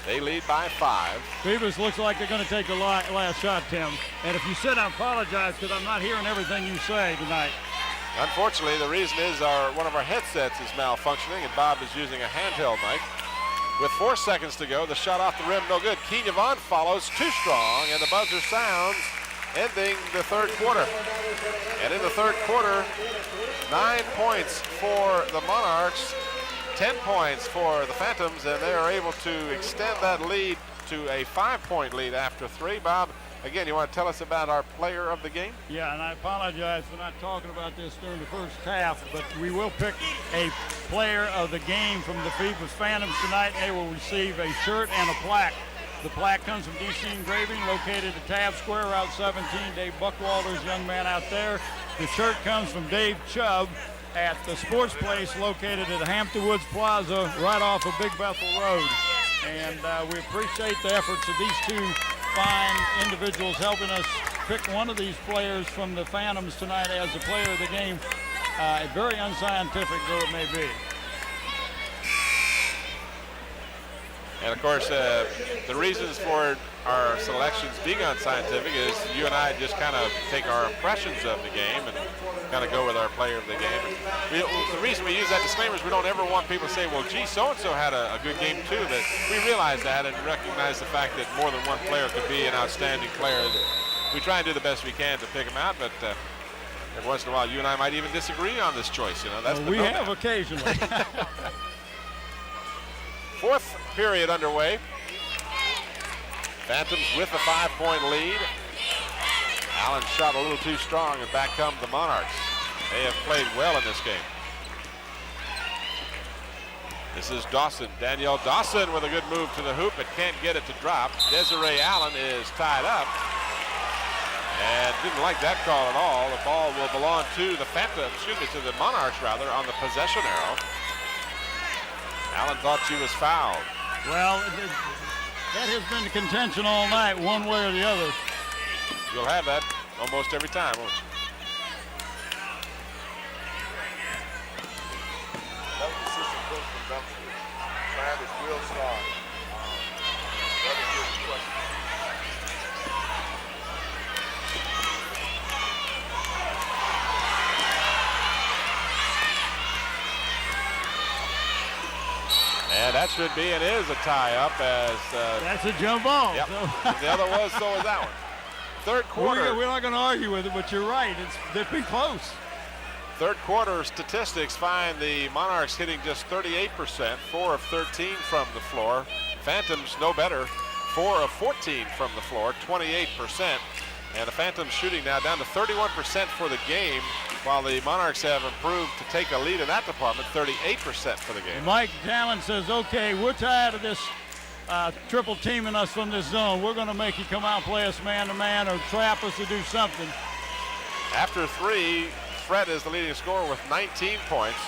They lead by 5. Phoebus looks like they're going to take the last shot, Tim. And if you said, I apologize because I'm not hearing everything you say tonight. Unfortunately, the reason is one of our headsets is malfunctioning, and Bob is using a handheld mic. With 4 seconds to go, the shot off the rim, no good. Kenya Vaughn follows, too strong, and the buzzer sounds, ending the third quarter. And in the third quarter, 9 points for the Monarchs, 10 points for the Phantoms, and they are able to extend that lead to a 5-point lead after 3. Bob, again, you want to tell us about our player of the game? Yeah, and I apologize for not talking about this during the first half, but we will pick a player of the game from the Phoebus Phantoms tonight. They will receive a shirt and a plaque. The plaque comes from DC Engraving, located at Tab Square, Route 17. Dave Buckwalder's young man out there. The shirt comes from Dave Chubb at the Sports Place, located at Hampton Woods Plaza, right off of Big Bethel Road. And we appreciate the efforts of these two fine individuals helping us pick one of these players from the Phantoms tonight as the player of the game. Very unscientific though it may be. And of course, the reasons for our selections being unscientific is you and I just kind of take our impressions of the game and kind of go with our player of the game. The reason we use that disclaimer is we don't ever want people to say, well, gee, so-and-so had a good game too. That we realize that and recognize the fact that more than one player could be an outstanding player. We try and do the best we can to pick them out, but every once in a while, you and I might even disagree on this choice. You know, that's we have occasionally. Fourth period underway. Phantoms with a 5-point lead. Allen shot a little too strong, and back come the Monarchs. They have played well in this game. This is Dawson, Danielle Dawson with a good move to the hoop, but can't get it to drop. Desiree Allen is tied up. And didn't like that call at all. The ball will belong to the Phantoms, to the Monarchs rather, on the possession arrow. Allen thought she was fouled. Well, that has been the contention all night, one way or the other. You'll have that almost every time, won't you? That was assistant coach from Menchville, Travis Wilson. And that should be and is a tie-up as... that's a jump ball. Yep. So. The other was, so was that one. Third quarter. We're not going to argue with it, but you're right. They've been close. Third quarter statistics find the Monarchs hitting just 38%, 4 of 13 from the floor. Phantoms no better, 4 of 14 from the floor, 28%. And the Phantoms shooting now down to 31% for the game, while the Monarchs have improved to take a lead in that department, 38% for the game. Mike Talon says, okay, we're tired of this triple teaming us from this zone. We're going to make you come out and play us man-to-man or trap us or do something. After three, Fred is the leading scorer with 19 points.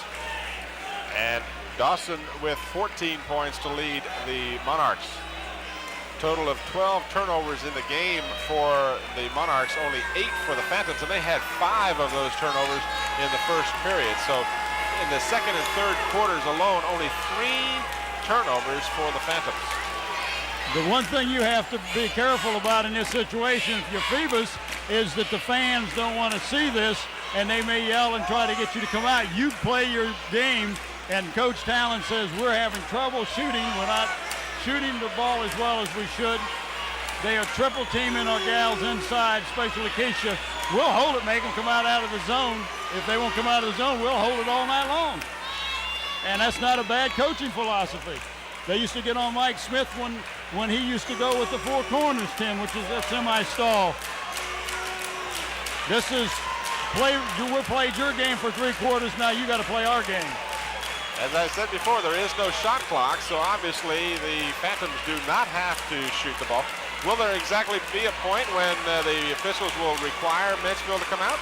And Dawson with 14 points to lead the Monarchs. Total of 12 turnovers in the game for the Monarchs, only 8 for the Phantoms, and they had 5 of those turnovers in the first period. So in the second and third quarters alone, only 3 turnovers for the Phantoms. The one thing you have to be careful about in this situation, if you're Phoebus, is that the fans don't want to see this, and they may yell and try to get you to come out. You play your game, and Coach Talon says, we're having trouble shooting. We're not shooting the ball as well as we should. They are triple teaming our gals inside, especially Keisha. We'll hold it, make them come out of the zone. If they won't come out of the zone, we'll hold it all night long. And that's not a bad coaching philosophy. They used to get on Mike Smith when he used to go with the four corners, Tim, which is a semi-stall. This is we played your game for 3 quarters, now you got to play our game. As I said before, there is no shot clock, so obviously the Phantoms do not have to shoot the ball. Will there exactly be a point when the officials will require Menchville to come out?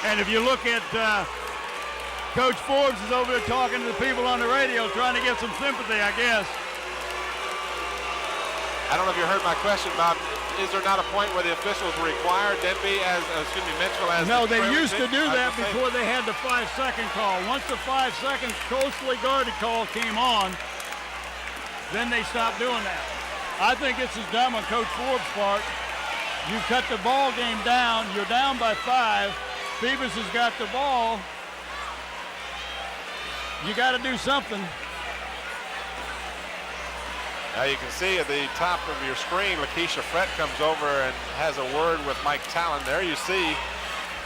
And if you look at Coach Forbes is over there talking to the people on the radio, trying to get some sympathy, I guess. I don't know if you heard my question about, is there not a point where the officials require Denby Menchville as No, they used to do that before before they had the 5-second call. Once the 5-second closely guarded call came on, then they stopped doing that. I think this is dumb on Coach Forbes' part. You cut the ball game down, you're down by 5. Phoebus has got the ball. You got to do something. Now you can see at the top of your screen, Lakeisha Fred comes over and has a word with Mike Talon. There you see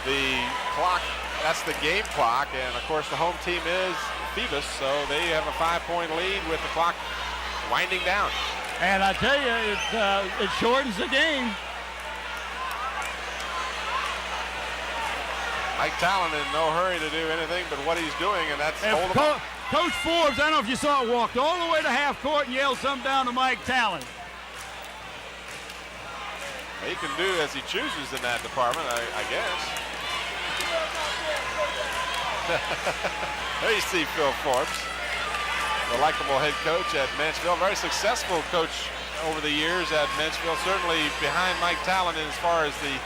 the clock. That's the game clock. And, of course, the home team is Phoebus, so they have a 5-point lead with the clock winding down. And I tell you, it shortens the game. Mike Talon in no hurry to do anything but what he's doing, and that's hold them up. Coach Forbes, I don't know if you saw it, walked all the way to half court and yelled something down to Mike Talon. He can do as he chooses in that department, I guess. There you see Phil Forbes, the likable head coach at Menchville. Very successful coach over the years at Menchville. Certainly behind Mike Talon as far as the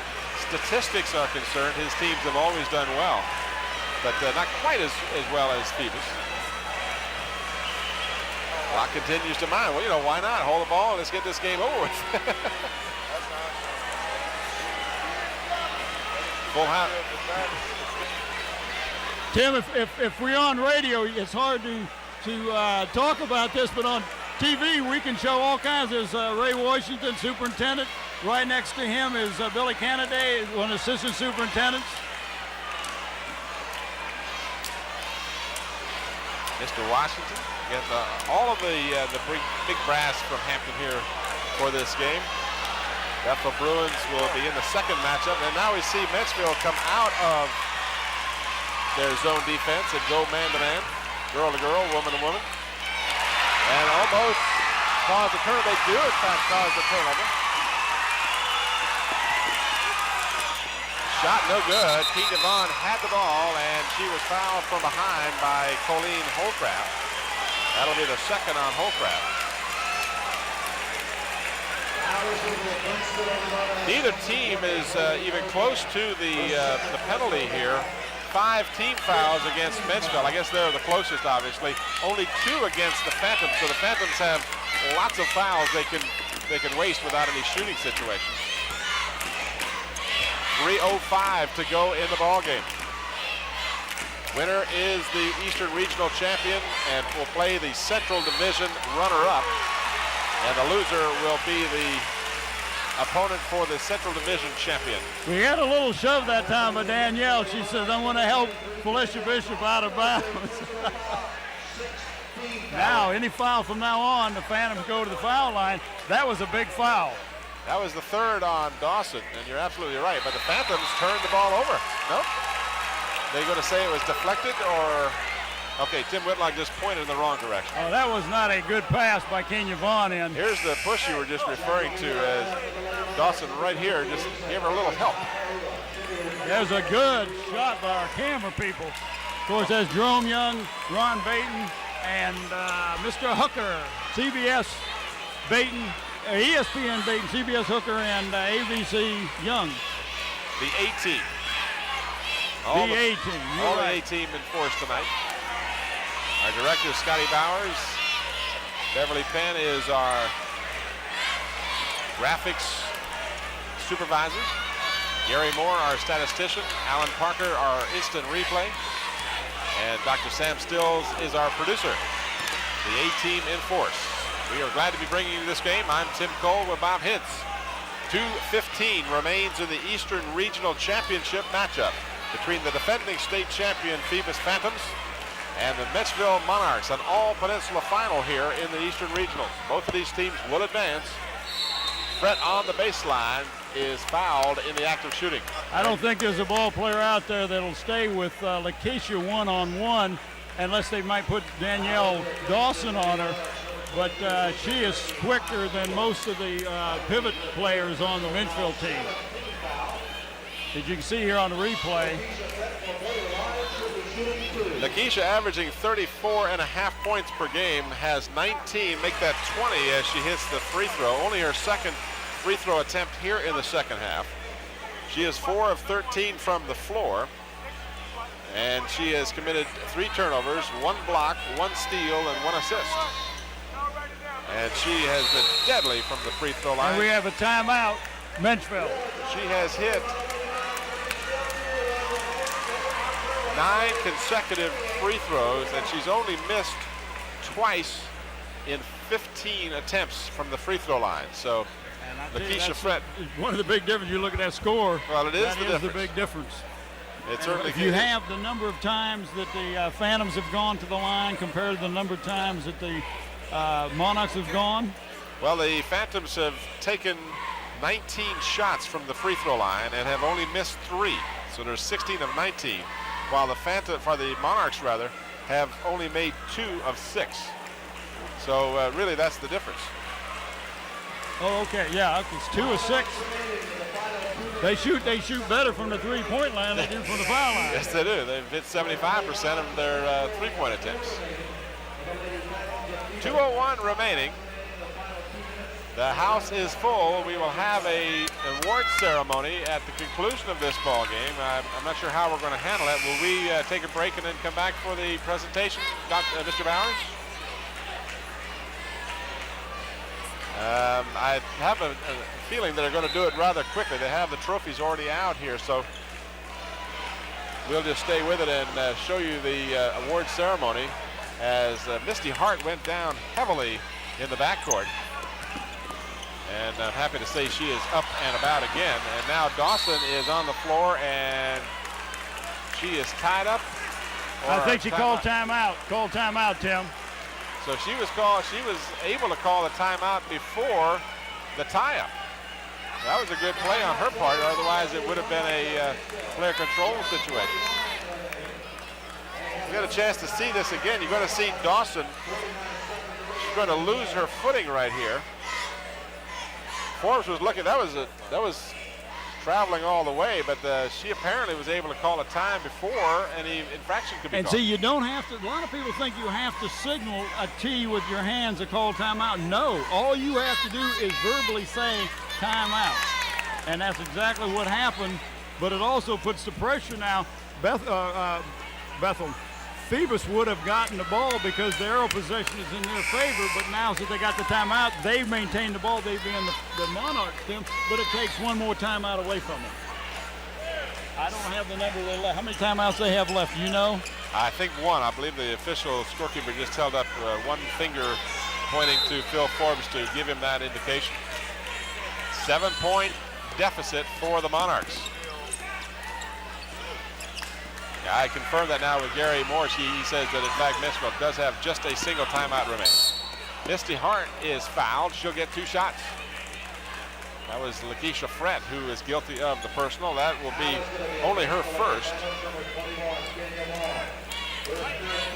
statistics are concerned. His teams have always done well, but not quite as well as Phoebus. Clock continues to mine. Well, you know, why not? Hold the ball and let's get this game over with. Full house. Tim, if we're on radio, it's hard to talk about this, but on TV we can show all kinds. There's Ray Washington, superintendent. Right next to him is Billy Canada, one of the assistant superintendents. Mr. Washington, again, all of the big brass from Hampton here for this game. Bethel Bruins will be in the second matchup, and now we see Menchville come out of their zone defense and go man-to-man, girl-to-girl, woman-to-woman, and almost cause a turnover. They do, in fact, cause a turnover. Shot no good. Keenya Vaughn had the ball, and she was fouled from behind by Colleen Holcraft. That'll be the second on Holcraft. Neither team is even close to the penalty here. 5 team fouls against Menchville. I guess they're the closest, obviously. Only 2 against the Phantoms, so the Phantoms have lots of fouls they can waste without any shooting situations. 3:05 to go in the ball game. Winner is the Eastern Regional champion and will play the Central Division runner-up. And the loser will be the opponent for the Central Division champion. We had a little shove that time by Danielle. She says, I want to help Felicia Bishop out of bounds. Now, any foul from now on, the Phantoms go to the foul line. That was a big foul. That was the third on Dawson, and you're absolutely right. But the Phantoms turned the ball over. Nope. They're going to say it was deflected or... Okay, Tim Whitlock just pointed in the wrong direction. Oh, that was not a good pass by Keenya Vaughn. And here's the push you were just referring to as Dawson right here just gave her a little help. There's a good shot by our camera people. Of course, that's Jerome Young, Ron Baton, and Mr. Hooker, CBS Baton, ESPN Baton, CBS Hooker, and ABC Young. The A-team. The A-team. All the A-team in force tonight. Our director, Scotty Bowers. Beverly Penn is our graphics supervisor. Gary Moore, our statistician. Alan Parker, our instant replay. And Dr. Sam Stills is our producer. The A-team in force. We are glad to be bringing you this game. I'm Tim Cole with Bob Hintz. 2:15 remains in the Eastern Regional Championship matchup between the defending state champion Phoebus Phantoms and the Menchville Monarchs, an all-peninsula final here in the Eastern Regionals. Both of these teams will advance. Brett on the baseline is fouled in the act of shooting. I don't think there's a ball player out there that'll stay with Lakeisha one-on-one unless they might put Danielle Dawson on her. But she is quicker than most of the pivot players on the Menchville team. As you can see here on the replay. Lakeisha averaging 34.5 points per game, has 19, make that 20 as she hits the free throw. Only her second free throw attempt here in the second half. She is 4 of 13 from the floor. And she has committed 3 turnovers, 1 block, 1 steal, and 1 assist. And she has been deadly from the free throw line. And we have a timeout, Menchville. She has hit 9 consecutive free throws, and she's only missed twice in 15 attempts from the free throw line. So Lakeisha Frett. One of the big differences, you look at that score. Well, it is that the is difference. The big difference. It certainly if you have the number of times that the Phantoms have gone to the line compared to the number of times that the Monarchs have gone. Well, the Phantoms have taken 19 shots from the free throw line and have only missed 3. So there's 16 of 19, while the Monarchs rather have only made 2 of 6. So really, that's the difference. Oh, okay, yeah, it's 2 of 6. They shoot better from the three-point line than they do from the foul line. Yes, they do. They've hit 75% of their three-point attempts. 2:01 remaining. The house is full. We will have an award ceremony at the conclusion of this ball game. I'm not sure how we're going to handle it. Will we take a break and then come back for the presentation, Mr. Bowers? I have a feeling they're going to do it rather quickly. They have the trophies already out here, so we'll just stay with it and show you the award ceremony as Misty Hart went down heavily in the backcourt. And I'm happy to say she is up and about again. And now Dawson is on the floor, and she is tied up. I think she called timeout. Called timeout, Tim. So she was able to call the timeout before the tie-up. That was a good play on her part. Otherwise, it would have been a player control situation. You got a chance to see this again. You're going to see Dawson. She's going to lose her footing right here. Forbes was looking. That was traveling all the way, but she apparently was able to call a time before any infraction could be called. And see, you don't have to. A lot of people think you have to signal a T with your hands to call timeout. No, all you have to do is verbally say timeout, and that's exactly what happened. But it also puts the pressure now. Phoebus would have gotten the ball because the arrow possession is in their favor, but now since they got the timeout, they've maintained the ball. They've been the Monarchs, Tim, but it takes one more timeout away from them. I don't have the number they left. How many timeouts they have left, you know? I think one. I believe the official scorekeeper just held up one finger pointing to Phil Forbes to give him that indication. 7-point deficit for the Monarchs. Yeah, I confirm that now with Gary Morris. He says that, in fact, Menchville does have just a single timeout remaining. Misty Hart is fouled. She'll get 2 shots. That was Lakeisha Fred, who is guilty of the personal. That will be only her first.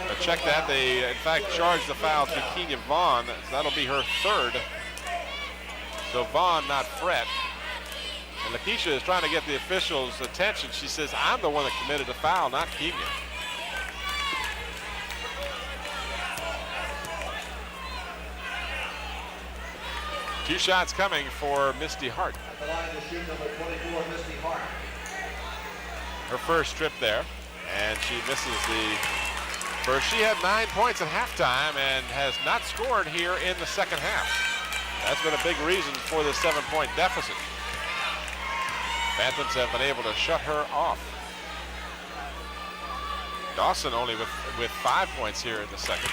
But check that. They, in fact, charged the foul to Kenya Vaughn. That'll be her 3rd. So Vaughn, not Fred. And Lakeisha is trying to get the officials' attention. She says, I'm the one that committed the foul, not Kenya. Two shots coming for Misty Hart. At the line to shoot, number 24, Misty Hart. Her first trip there, and she misses the first. She had 9 points at halftime and has not scored here in the second half. That's been a big reason for the 7-point deficit. Phantoms have been able to shut her off. Dawson only with 5 points here in the second.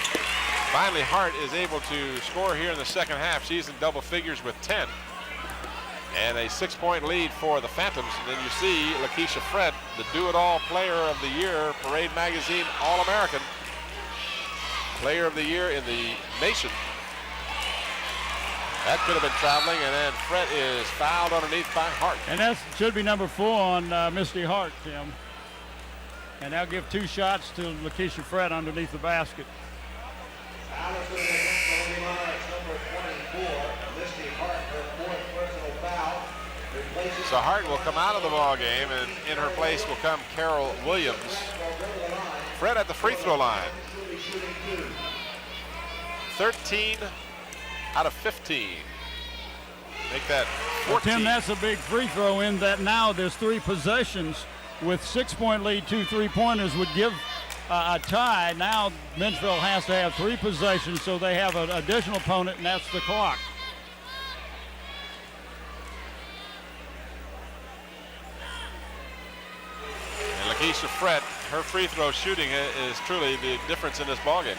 Finally, Hart is able to score here in the second half. She's in double figures with 10. And a 6-point lead for the Phantoms. And then you see Lakeisha Fred, the do-it-all player of the year, Parade Magazine All-American. Player of the year in the nation. That could have been traveling, and then Fred is fouled underneath by Hart. And that should be number 4 on Misty Hart, Tim. And they'll give 2 shots to Lakeisha Fred underneath the basket. Allison against the Monarchs, number 24, Misty Hart, her 4th personal foul. So Hart will come out of the ball game, and in her place will come Carol Williams. Fred at the free throw line. 13 out of 15. Make that 14. Well, Tim, that's a big free throw in that now there's 3 possessions with 6-point lead. 2 3-pointers would give a tie. Now Menchville has to have 3 possessions, so they have an additional opponent, and that's the clock. And Lakeisha Fred, her free throw shooting is truly the difference in this ballgame.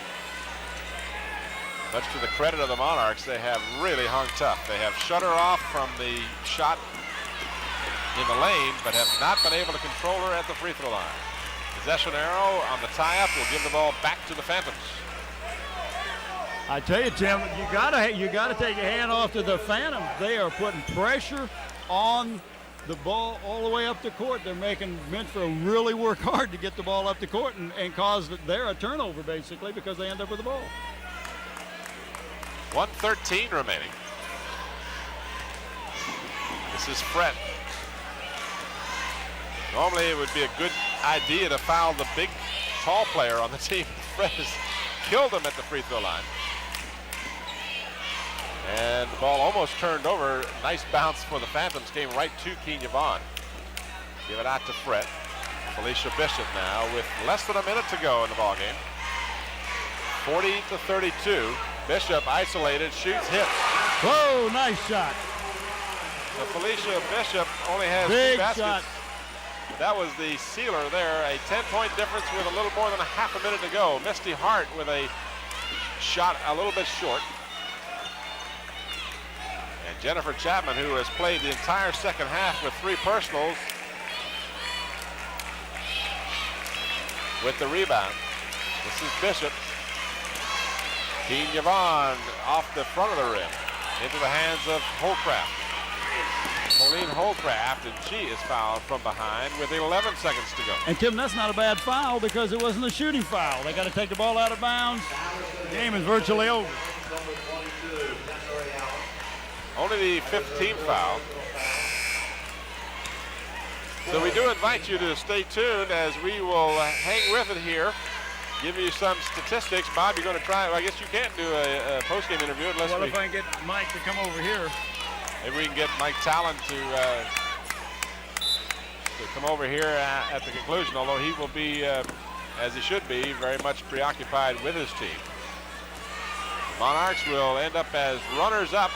Much to the credit of the Monarchs, they have really hung tough. They have shut her off from the shot in the lane, but have not been able to control her at the free throw line. Possession arrow on the tie-up will give the ball back to the Phantoms. I tell you, Tim, you gotta take your hand off to the Phantoms. They are putting pressure on the ball all the way up the court. They're making Menchville really work hard to get the ball up the court and cause their a turnover, basically, because they end up with the ball. 1:13 remaining. This is Fred. Normally it would be a good idea to foul the big, tall player on the team. Fred has killed him at the free throw line. And the ball almost turned over. Nice bounce for the Phantoms. Came right to Kenya Vaughn. Give it out to Fred. Felicia Bishop now with less than a minute to go in the ballgame. 40-32. Bishop isolated, shoots, hits. Whoa, nice shot. So Felicia Bishop only has Big 2 baskets. shot. That was the sealer there. A 10-point difference with a little more than a half a minute to go. Misty Hart with a shot a little bit short. And Jennifer Chapman, who has played the entire second half with 3 personals, with the rebound. This is Bishop. Keen Yvonne off the front of the rim into the hands of Holcraft. Pauline Holcraft, and she is fouled from behind with 11 seconds to go. And Tim, that's not a bad foul because it wasn't a shooting foul. They got to take the ball out of bounds. The game is virtually over. Only the 15th foul. So we do invite you to stay tuned as we will hang with it here, give you some statistics. Bob, you're going to try. Well, I guess you can't do a post-game interview unless Well, if I can get Mike to come over here. maybe we can get Mike Talon to come over here at the conclusion, although he will be, as he should be, very much preoccupied with his team. The Monarchs will end up as runners-up.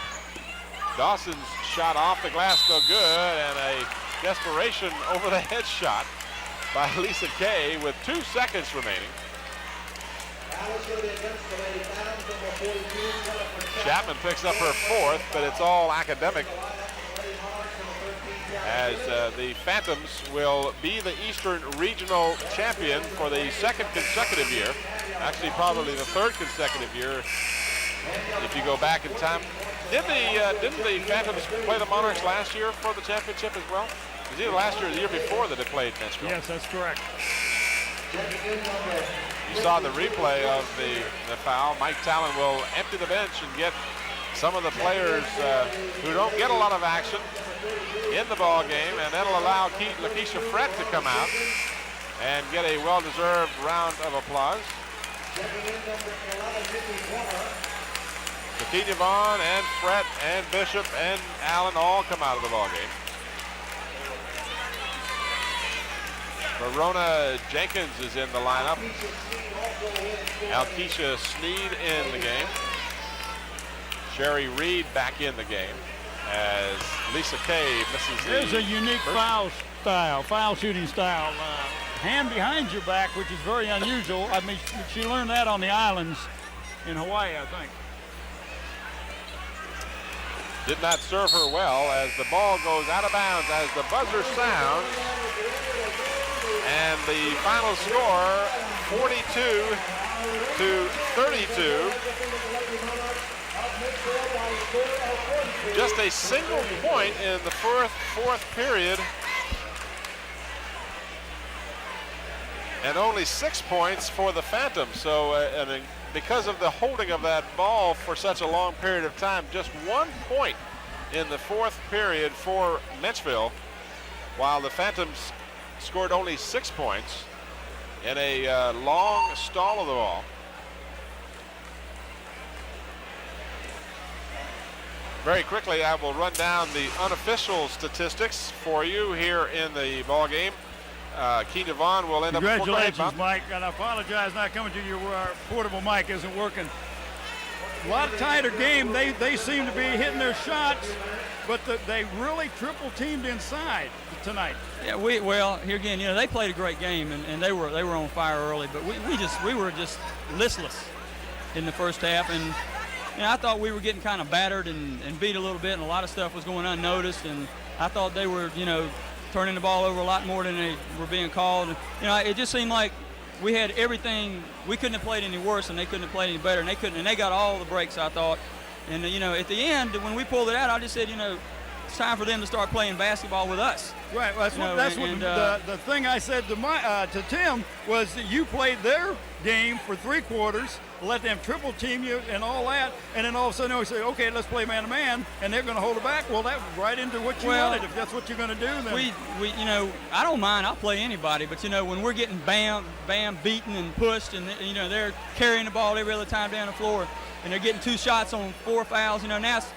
Dawson's shot off the glass, no good, and a desperation over the head shot by Lisa Kay with 2 seconds remaining. Chapman picks up her 4th, but it's all academic as the Phantoms will be the Eastern Regional Champion for the 2nd consecutive year. Actually, probably the 3rd consecutive year if you go back in time. Didn't the Phantoms play the Monarchs last year for the championship as well? It was either last year or the year before that they played Menchville. Yes, that's correct. You saw the replay of the foul. Mike Talon will empty the bench and get some of the players who don't get a lot of action in the ball game, and that'll allow Lakeisha Frett to come out and get a well-deserved round of applause. Lakeisha Vaughn and Frett and Bishop and Allen all come out of the ball game. Verona Jenkins is in the lineup. Alkeisha Sneed in the game. Sherry Reed back in the game as Lisa Kay misses the There's a unique foul shooting style. Hand behind your back, which is very unusual. I mean, she learned that on the islands in Hawaii, I think. Did not serve her well as the ball goes out of bounds as the buzzer sounds. And the final score, 42-32. Just a single point in the fourth period. And only 6 points for the Phantoms. So because of the holding of that ball for such a long period of time, just 1 point in the 4th period for Menchville, while the Phantoms scored only 6 points in a long stall of the ball. Very quickly, I will run down the unofficial statistics for you here in the ball game. Keena Vaughn will end up. Congratulations, Mike, and I apologize not coming to you. Our portable mic isn't working. A lot tighter game. They seem to be hitting their shots, but they really triple teamed inside tonight. Yeah, well here again, they played a great game and they were on fire early, but we were just listless in the first half, and I thought we were getting kind of battered and beat a little bit, and a lot of stuff was going unnoticed, and I thought they were turning the ball over a lot more than they were being called. It just seemed like we had everything. We couldn't have played any worse, and they couldn't have played any better, and they got all the breaks, I thought. And at the end when we pulled it out, I just said it's time for them to start playing basketball with us. Right. Well, the thing I said to Tim was that you played their game for 3 quarters, let them triple team you and all that, and then all of a sudden we say, okay, let's play man to man, and they're going to hold it back. Well, that's right into what you wanted. If that's what you're going to do, then we I don't mind. I'll play anybody, but when we're getting bam beaten and pushed, and they're carrying the ball every other time down the floor, and they're getting 2 shots on 4 fouls. Now it's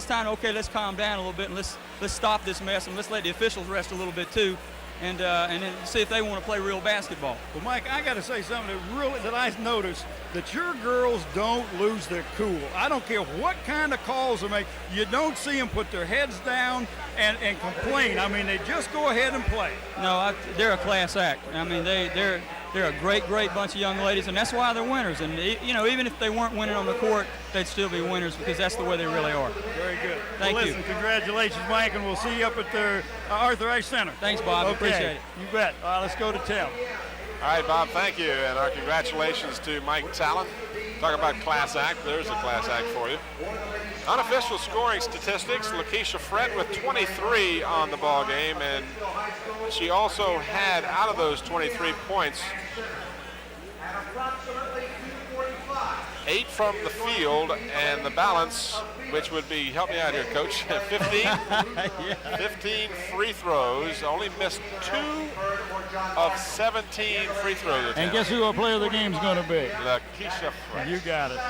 time. Okay, let's calm down a little bit and let's stop this mess and let's let the officials rest a little bit too. and then see if they want to play real basketball. Well, Mike, I got to say something that I noticed, that your girls don't lose their cool. I don't care what kind of calls they make. You don't see them put their heads down and complain. I mean, they just go ahead and play. No, they're a class act. I mean, they're a great bunch of young ladies, and that's why they're winners. And you know, even if they weren't winning on the court, they'd still be winners because that's the way they really are. Very good. Thank you. Listen, congratulations, Mike, and we'll see you up at the Arthur Ashe Center. Thanks, Bob. Okay. Appreciate it. You bet. All right, let's go to Tim. All right, Bob, thank you. And our congratulations to Mike Talon. Talk about class act. There's a class act for you. Unofficial scoring statistics, Lakeisha Frett with 23 on the ball game, and she also had, out of those 23 points, 8 from the field, and the balance, which would be, help me out here, Coach, 15? Yeah. 15 free throws, only missed 2 of 17 free throw attempts. And guess who our player of the game's going to be? Lakeisha Frett. You got it.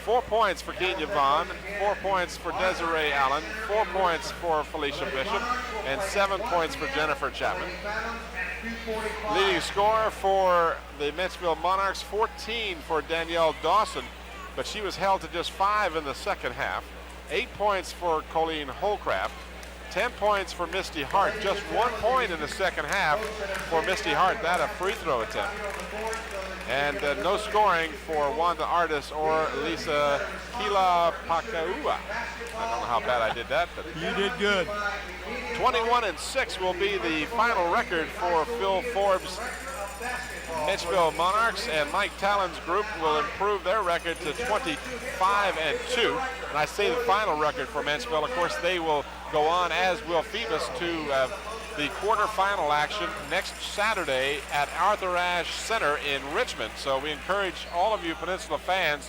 4 points for Kenya Vaughn, 4 points for Desiree Allen, 4 points for Felicia Bishop, and 7 points for Jennifer Chapman. Leading scorer for the Menchville Monarchs, 14 for Danielle Dawson, but she was held to just 5 in the second half. 8 points for Colleen Holcraft, 10 points for Misty Hart, just 1 point in the second half for Misty Hart, that a free throw attempt. And no scoring for Wanda Artis or Lisa Kila Pakaua. I don't know how bad I did that, but You did good. 21-6 will be the final record for Phil Forbes' Menchville Monarchs, and Mike Talon's group will improve their record to 25-2. And I say the final record for Menchville. Of course, they will go on, as will Phoebus, to the quarterfinal action next Saturday at Arthur Ashe Center in Richmond. So we encourage all of you Peninsula fans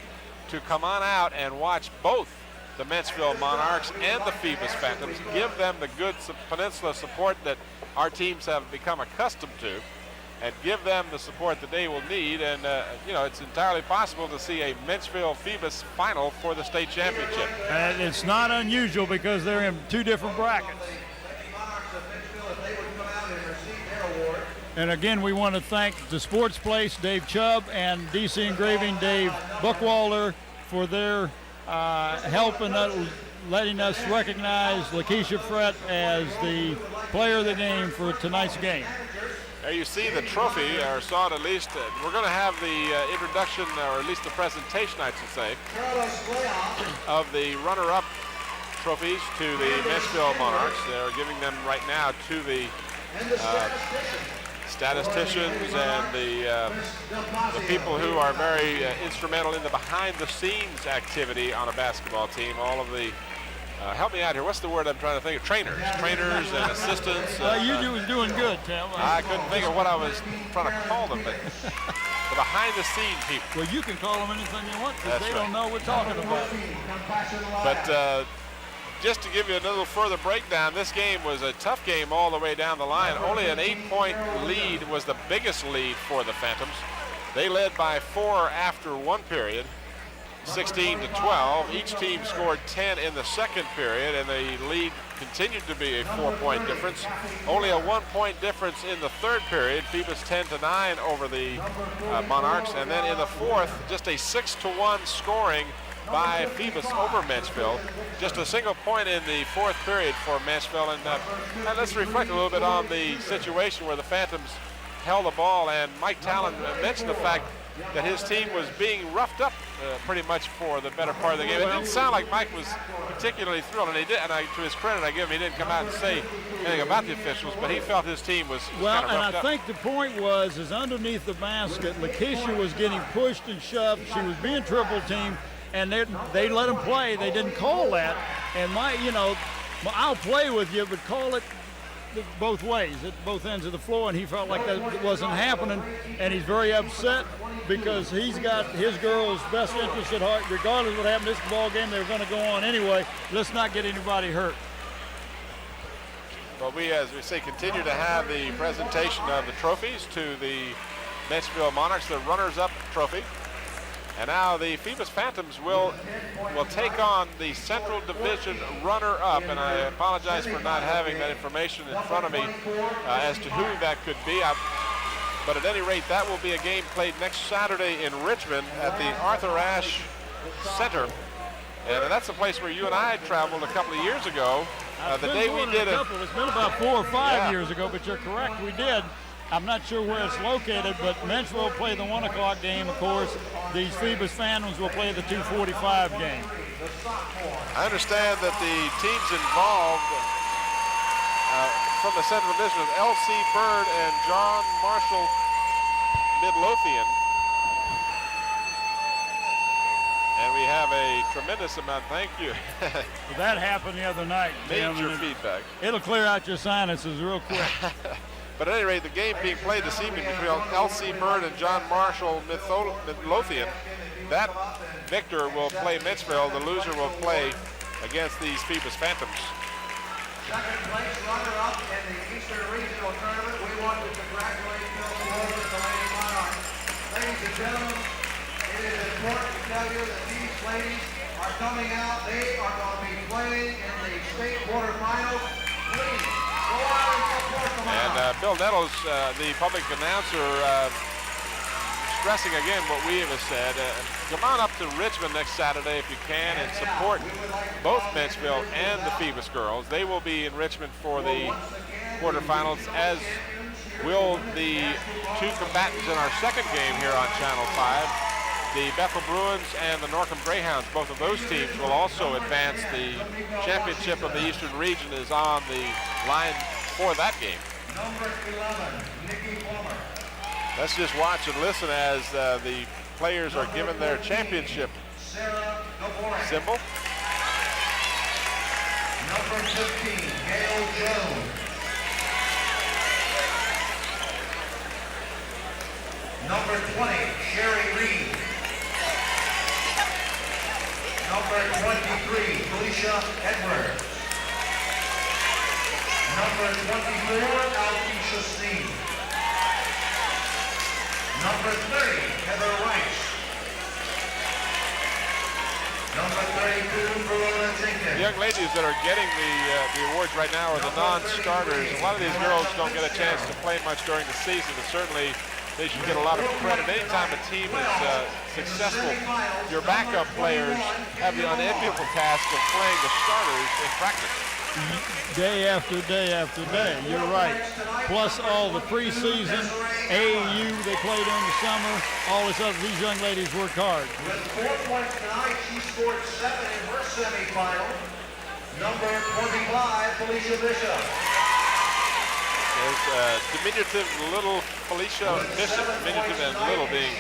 to come on out and watch both the Menchville Monarchs and the Phoebus Phantoms. Give them the good Peninsula support that our teams have become accustomed to, and give them the support that they will need. And you know, it's entirely possible to see a Menchville Phoebus final for the state championship. And it's not unusual because they're in 2 different brackets. And again, we want to thank the Sports Place, Dave Chubb, and DC Engraving, Dave Buckwalder, for their help in letting us recognize Lakeisha Frett as the player of the game for tonight's game. There you see the trophy, or saw it at least. We're going to have the introduction, or at least the presentation, I should say, of the runner-up trophies to the Menchville Monarchs. They're giving them right now to the statisticians and the people who are very instrumental in the behind-the-scenes activity on a basketball team. All of the help me out here. What's the word I'm trying to think of? Trainers and assistants. You were doing good, Tim. I couldn't think of what I was trying to call them, but the behind-the-scene people. Well, you can call them anything you want because That's they right. don't know we're talking about. But just to give you a little further breakdown, this game was a tough game all the way down the line. Only an 8-point lead was the biggest lead for the Phantoms. They led by 4 after 1 period, 16-12. Each team scored 10 in the second period, and the lead continued to be a 4-point difference. Only a 1-point difference in the third period. Phoebus 10-9 over the Monarchs, and then in the fourth, just a 6-1 scoring by Phoebus over Menchville. Just a single point in the fourth period for Menchville. And let's reflect a little bit on the situation where the Phantoms held the ball, and Mike Talon mentioned the fact that his team was being roughed up pretty much for the better part of the game. It didn't sound like Mike was particularly thrilled, and he did. And to his credit, I give him, he didn't come out and say anything about the officials, but he felt his team was Well, kind of roughed and I up. think the point is underneath the basket, Lakeisha was getting pushed and shoved. She was being triple teamed, and they let him play. They didn't call that. And I'll play with you, but call it both ways, at both ends of the floor, and he felt like that wasn't happening, and he's very upset because he's got his girls' best interest at heart. Regardless of what happened in this ball game, they were going to go on anyway. Let's not get anybody hurt. Well, we, as we say, continue to have the presentation of the trophies to the Menchville Monarchs, the runners-up trophy. And now the Phoebus Phantoms will take on the Central Division runner-up, and I apologize for not having that information in front of me as to who that could be. But at any rate, that will be a game played next Saturday in Richmond at the Arthur Ashe Center. And that's the place where you and I traveled a couple of years ago. The day we did it. It's been about 4 or 5 years ago, but you're correct, we did. I'm not sure where it's located, but Menchville will play the 1 o'clock game, of course. These Phoebus Phantoms will play the 2:45 game. I understand that the teams involved from the Central Division of L.C. Bird and John Marshall Midlothian. And we have a tremendous amount, thank you. Well, that happened the other night, Jim, Major feedback. It'll clear out your sinuses real quick. But at any rate, the game being played this evening between L.C. Bird and John Marshall Midlothian, that victor will play Menchville, the loser will play against these Phoebus Phantoms. Second place runner-up in the Eastern Regional Tournament. We want to congratulate Phil Flores and the Lady Monarchs. Ladies and gentlemen, it is important to tell you that these ladies are coming out. They are going to be playing in the state quarterfinals. Please go out and support them. And Bill Nettles, the public announcer, stressing again what we have said. Come on up to Richmond next Saturday if you can and support both Menchville and the Phoebus girls. They will be in Richmond for the quarterfinals, as will the two combatants in our second game here on Channel 5. The Bethel Bruins and the Norcom Greyhounds, both of those teams will also advance. The championship of the Eastern Region is on the line for that game. Number 11, Nikki Plummer. Let's just watch and listen as the players are given their championship symbol. Number 15, Gail Jones. Number 20, Sherry Reed. Number 23, Felicia Edwards. Number 24, Alkeisha Sneed. Number 30, Heather Rice. Number 32, Verona Jenkins. The young ladies that are getting the awards right now are the non-starters. A lot of these girls don't get a chance to play much during the season, but certainly they should get a lot of credit. Anytime a team is successful, your backup players have the unenviable task of playing the starters in practice. Day after day after day, you're right. Plus all the preseason, AAU they play during the summer, all this other, these young ladies work hard. With 4 points tonight, she scored 7 in her semifinal. Number 25, Felicia Bishop. There's diminutive little Felicia Bishop, diminutive and little being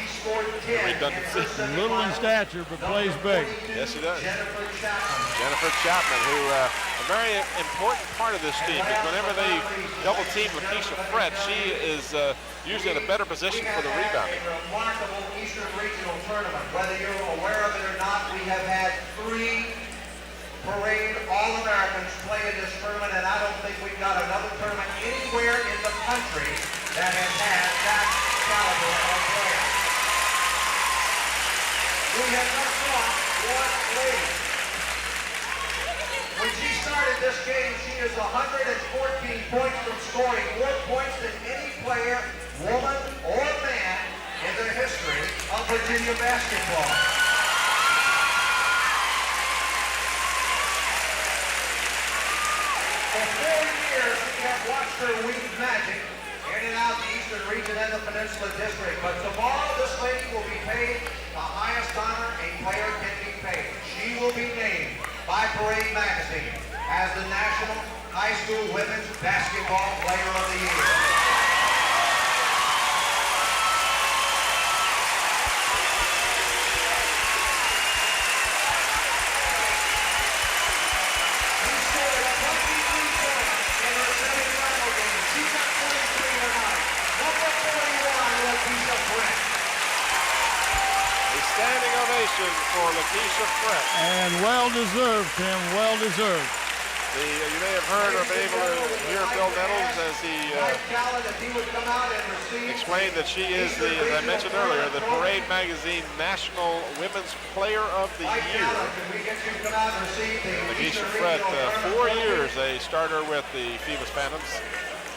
redundancy. Little in stature, but plays big. Yes, she does. Jennifer Chapman, who a very important part of this team, because whenever they double team Lakeisha Fred, she is usually in a better position for the rebounding. A remarkable Eastern Regional Tournament. Whether you're aware of it or not, we have had 3 parade All-Americans play in this tournament, and I don't think we've got another tournament anywhere in the country that has had that caliber of player. We have not thought one lady. When she started this game, she is 114 points from scoring more points than any player, woman or man, in the history of Virginia basketball. For 4 years, we have watched her weave magic in and out the Eastern Region and the Peninsula District. But tomorrow, this lady will be paid the highest honor a player can be paid. She will be named by Parade Magazine as the National High School Women's Basketball Player of the Year. Standing ovation for Lakeisha Fred. And well-deserved, Tim, well-deserved. You may have heard or been able to hear Bill Nettles as as he Callan, if he would come out and receive explained that she is, as I mentioned earlier, the Parade Magazine National Women's Player of the Year. Lakeisha Fred, 4 years a starter with the Phoebus Phantoms.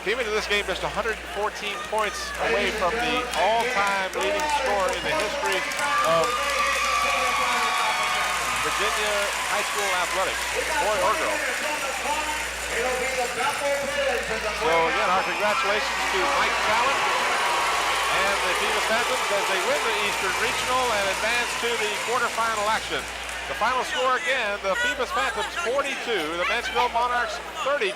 Came into this game just 114 points away from the all-time leading scorer in the history of Virginia high school athletics, boy or girl. So again, our congratulations to Mike Callan and the Phoebus Phantoms as they win the Eastern Regional and advance to the quarterfinal action. The final score again, the Phoebus Phantoms 42, the Menchville Monarchs 32.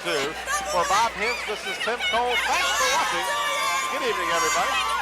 For Bob Hintz, this is Tim Cole. Thanks for watching. Good evening, everybody.